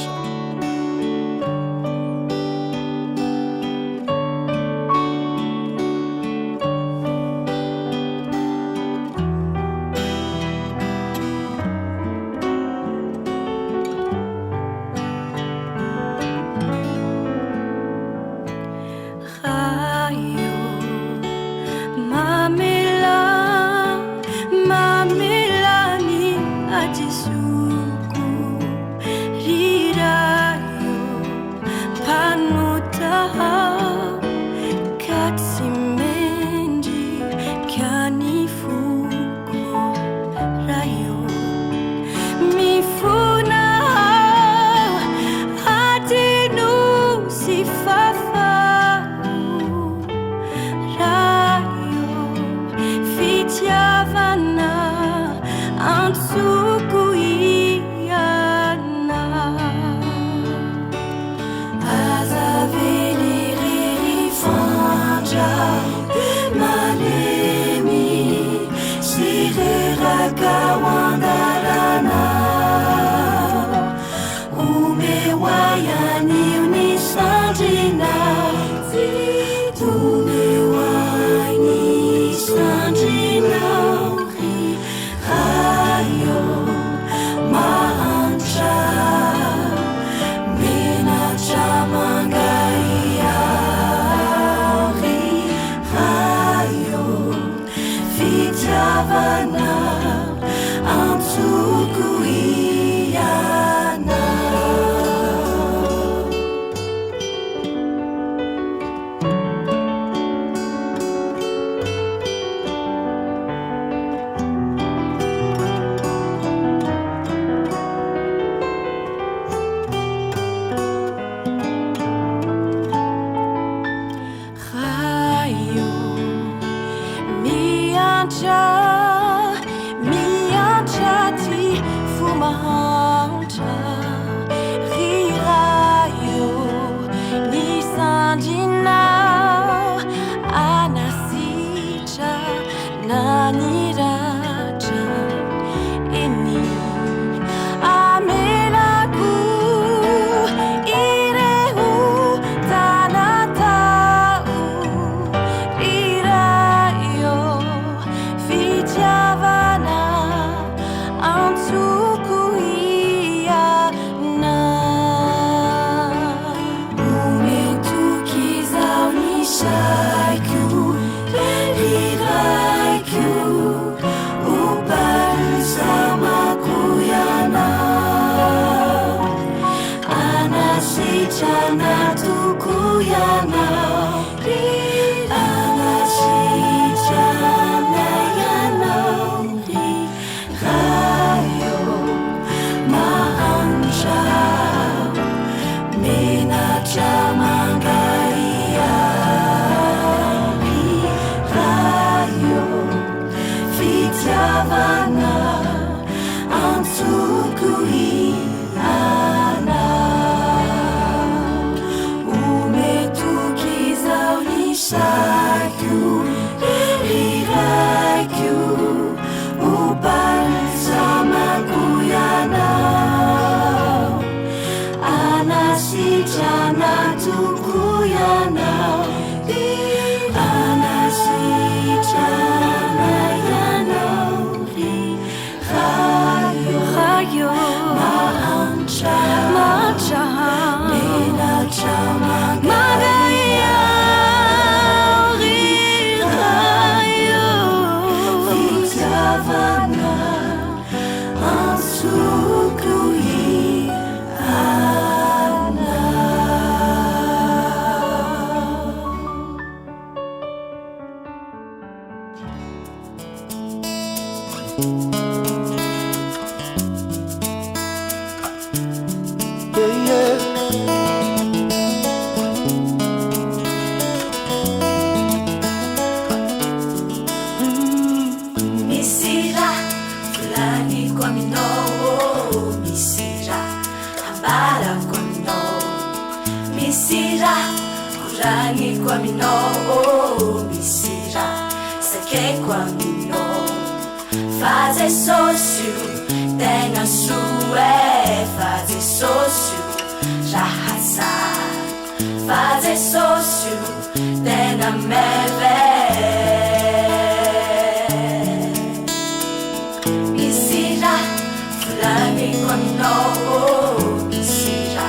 Production. Fazer sócio, tenha sua, fazer sócio. Jahasar fazer sócio tena meve Misira fulani kono Misira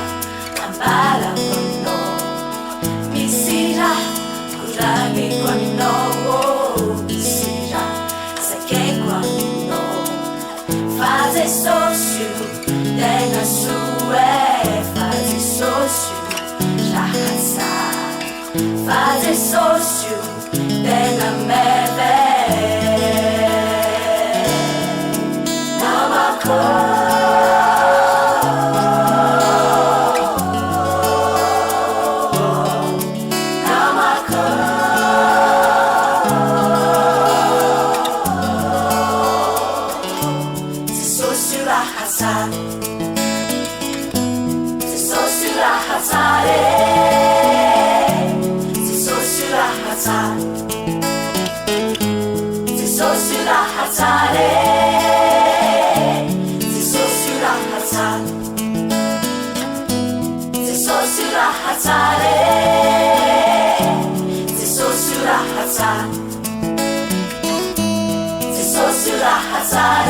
ambala kono Misira kurani kono Misira sake kono fazer sócio tena sue fazer sócio Jahasar fazer sócio tena meve Namako Namako Se sócio Jahasar Se sócio Jahasar Se sócio Jahasar Se sócio Jahasar Se sócio Jahasar Se sócio Jahasar Se sócio Jahasar Se sócio Jahasar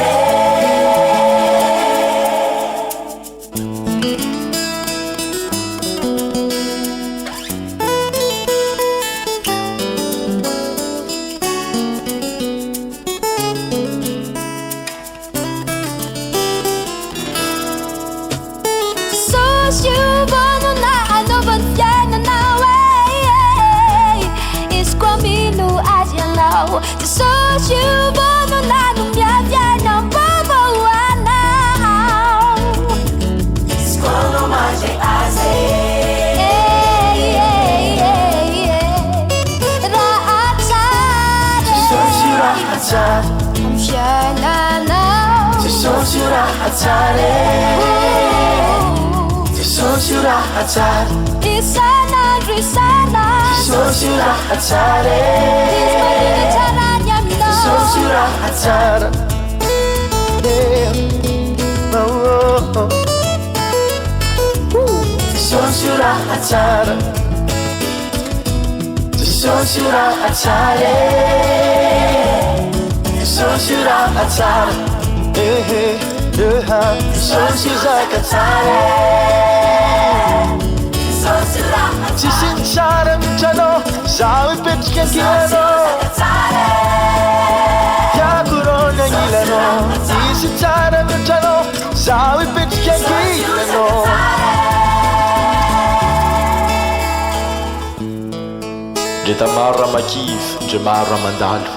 Se sócio vano na no minha viagem Bavawana Escola mais de aze Rahatsar Se sócio Rahatsar Amshananao Se sócio Rahatsar Se sócio Rahatsar Isana Risana Se sócio Rahatsar Sócio Rahatsar Sócio Rahatsar Sócio Rahatsar Sócio Rahatsar Sócio Rahatsar Se sincera mitrano Zaho ipetrika angilano Yakurona angilano Si sincera mitrano Zaho ipetrika angilano Ndre maro raha makivy ndre maro raha mandalo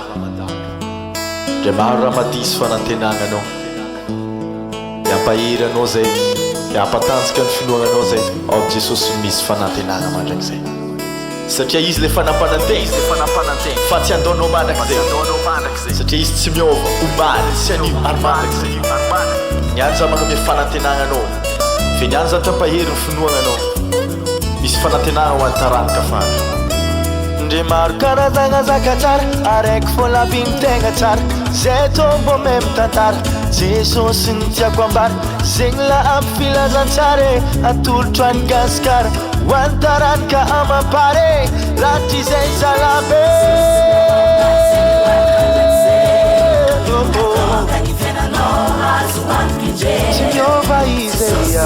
ndre maro raha madisy fanantenananao Iampahiry anao zay Iampatanjika ny finoagnanao zay ao Jesosy misy fanantenana mandrakizay Satria izy le fanampanantena fa tsy andaonao mandrakizay Satria izy tsy miova omaly sy anio ary mandrakizay Niany za magnome fanantenananao Fe niany za tampahery ny finoagnanao Misy fanantenana ho antaranaka fara Ndre maro karazagna zakatsara araiky foana abin-tegna tsara Zay tombo meme tantara Jesosy ny tiako ambara Zegny la ampifilazantsara Atolotro any gaskara Ho antaranaka amampare Ratry izay zalabe Tsy miova izy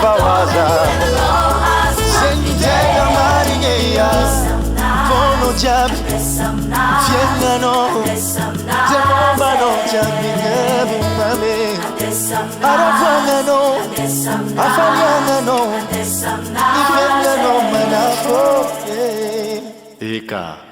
Vawaza Sentega marinheia Vono jab Fiangano Zemobano Jabingabi mame Aravangano Afaliangano Ifengano manafo Eka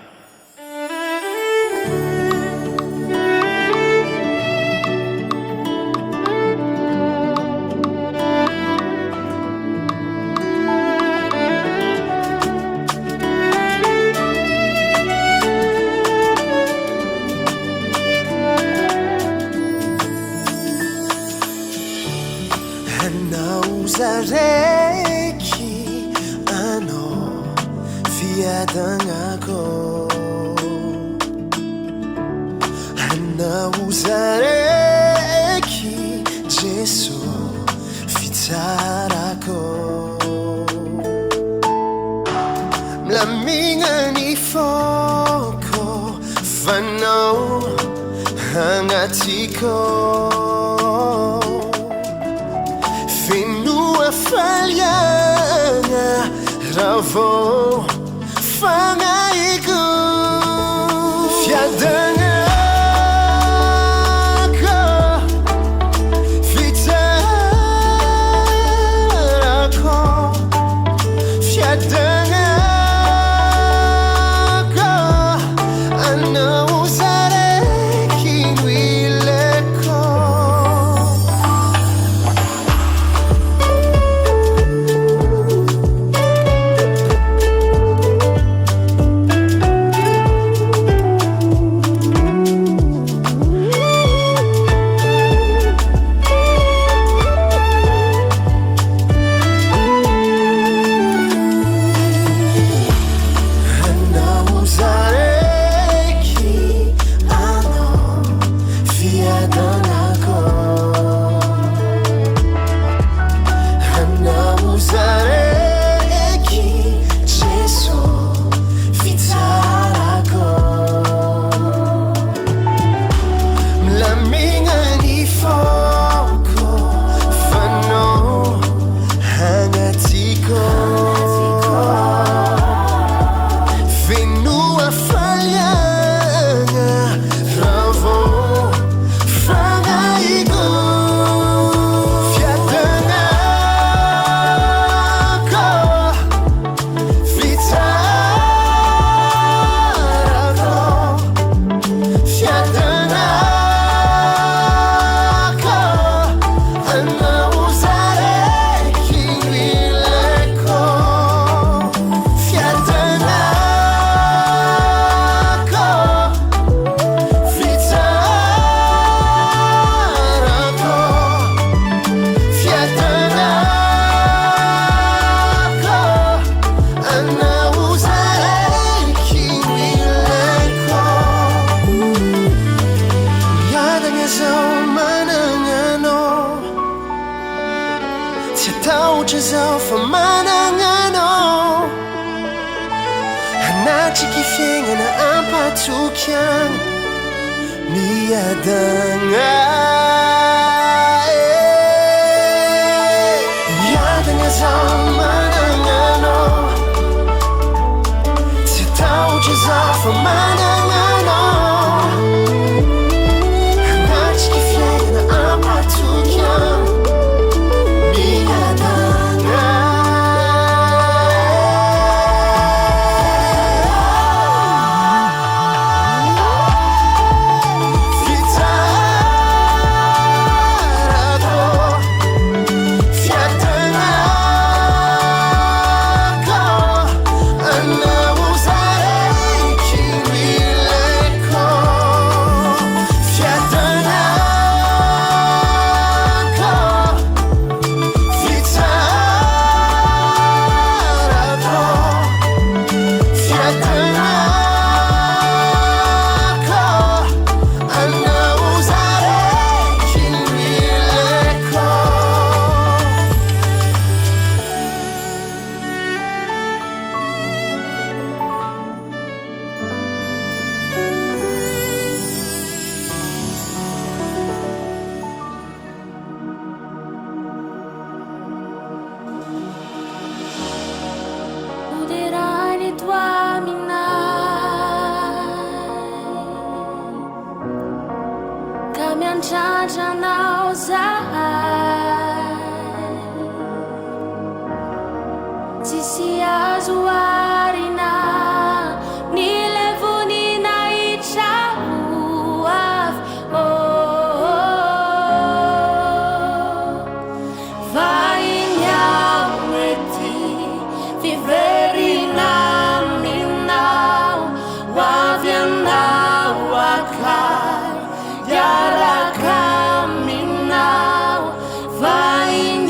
Hanauza raiky anao fiadagnako Hanauza raiky Jeso fitsarako Mlamigna ny foko fanao hagnatiko Fenoa faliagna ravo fanaiko fiadagnako fitsarako fiadagnako anauza raiky noileko Anatriky fiaignana ampatokiagna miadagna miadagna zaho managna anao tsy ataotry zaho fa managna anao Anatriky fiaignana ampatokiagna miadagna Vai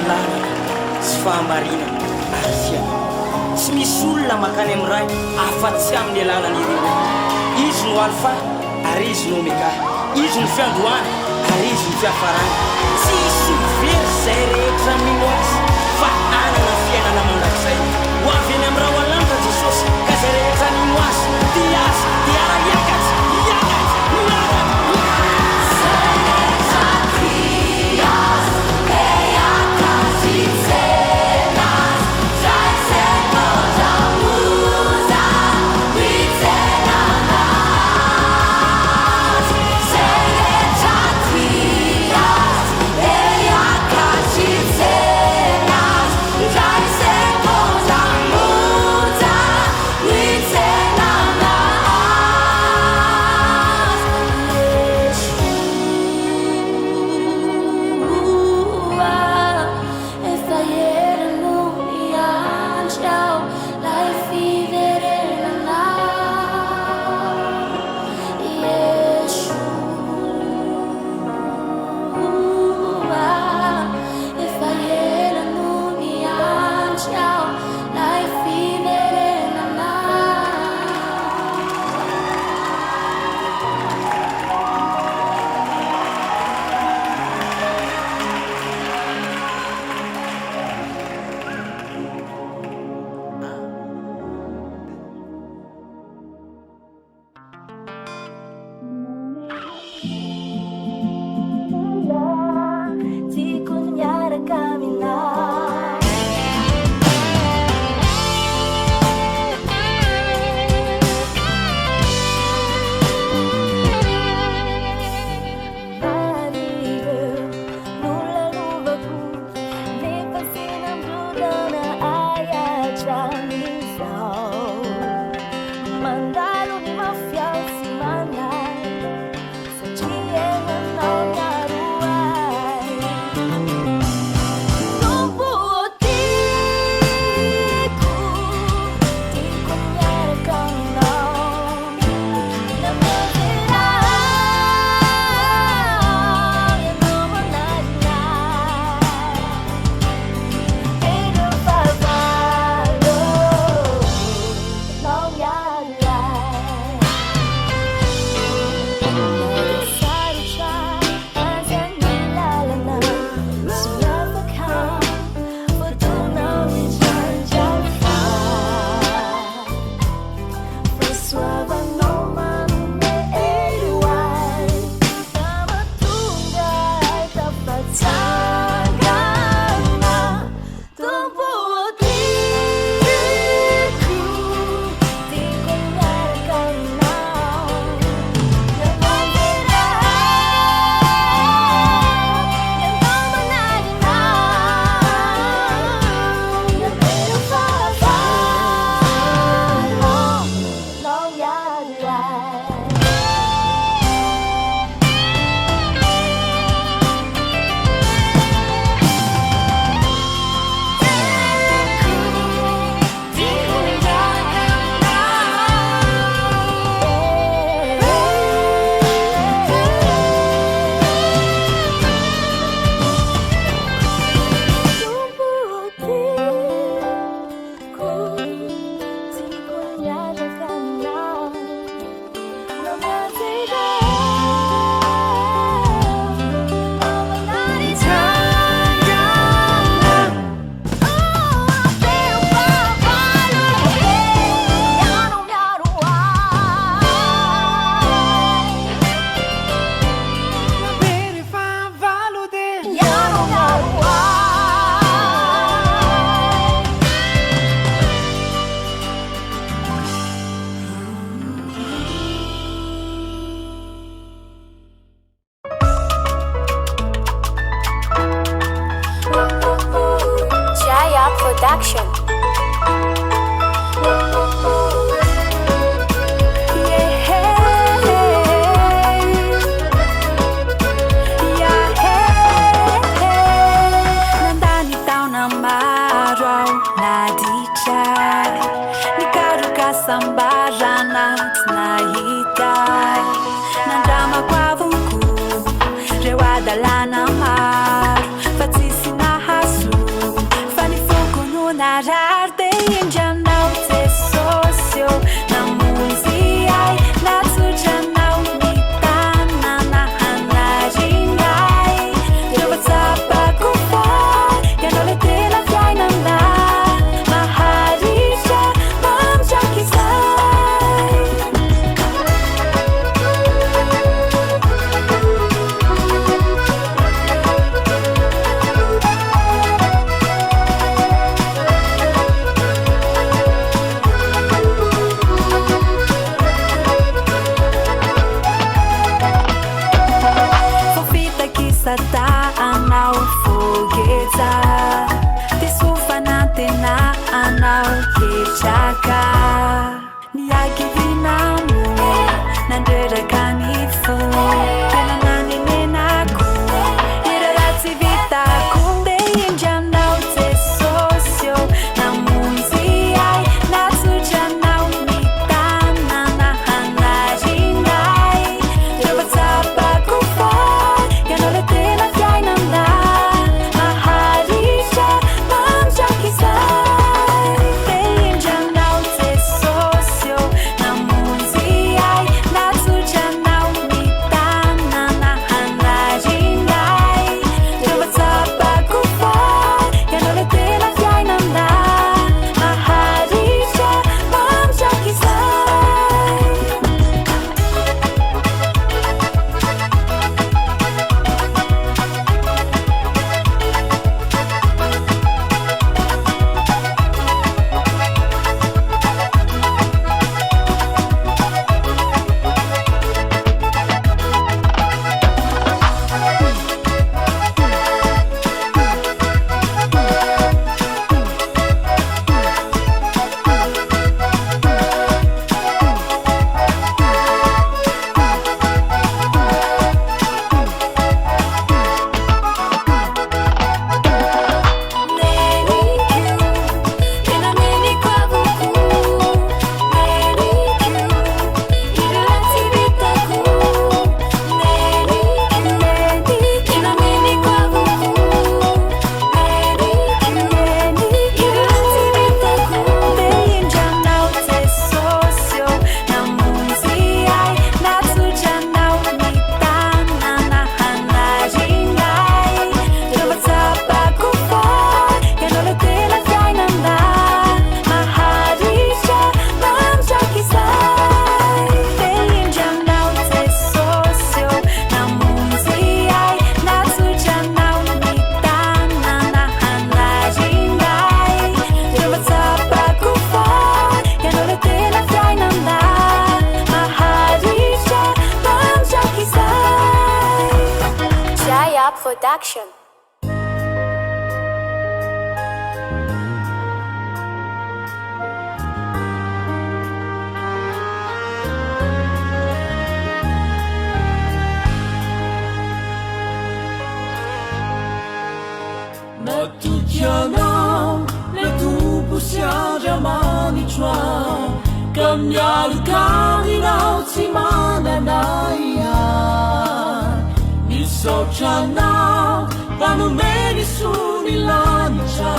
lalaka sy fahamarina ary fiainana tsy misy olona makany amin'ny ray afa-tsy amin'ny alalany ireo izy no alfa ary izy no omega izy ny fiandohana ary izy ny fiafarana tsy isy very zay rehetra mino azy fa anana fiainana mandrakizay ho avy eny amin'ny raha hoalanitra Jesosy ka zay rehetra mino azy dia azy dia ara-iakatsy Production. Nandani taona maro naditra nikaroka sambarana tsy nahita nandramako avoko reo adalana maro fa tsisy nahazo sata anao fogeza tesofanantena anao ketraka niakivinamo nandreraka ny fo tena naninenako iraratsy vitako mbe indranao jesosy namonjy ay natsotranao mitanana hanarinay revatsapako fa ianao le tena fiainana maharisha mamdrakizay mbe indranao jesosy namonjy ay natsotranao mitanana hanarinay revatsapako fa ianao le tena fiainana maharisha mamdrakizay Production. Matukianao le tupo siadramani tra kamyalukaninao tsy mananaya misotranao panomeny sonilanitra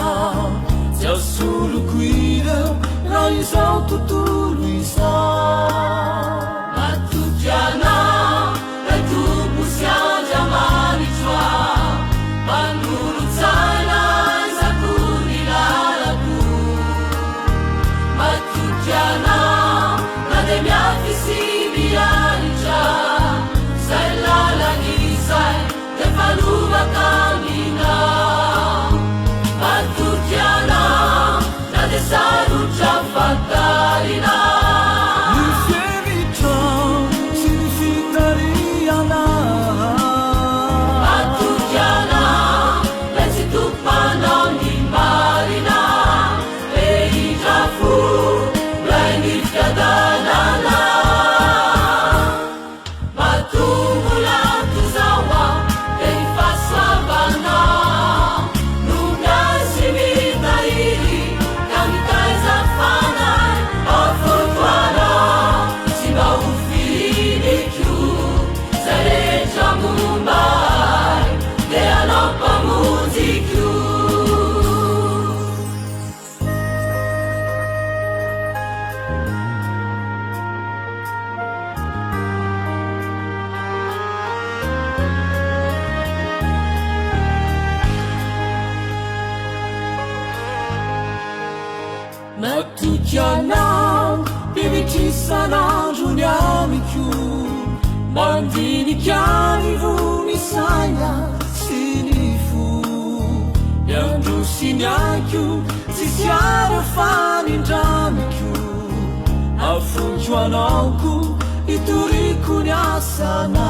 tsy asoloko ireo raha izao tontolo izao matokianao le tupo siadramanitroa manolotsaina izakony lalako matokianao na de miafisimianitra zay lalan'izay efa lovakanina matokianao na de sarotra fatarina ny fievitrao sy ny fitariana matokianao le tsy tompanao ny marina le hidrafo lay ny fiadanana matukianao bivitrisanandro ny amiko mandinikiany vonisanya sy ny fo miandrosiny ako tsisy arafanyndramiko afonko anaoko itoriko ny asana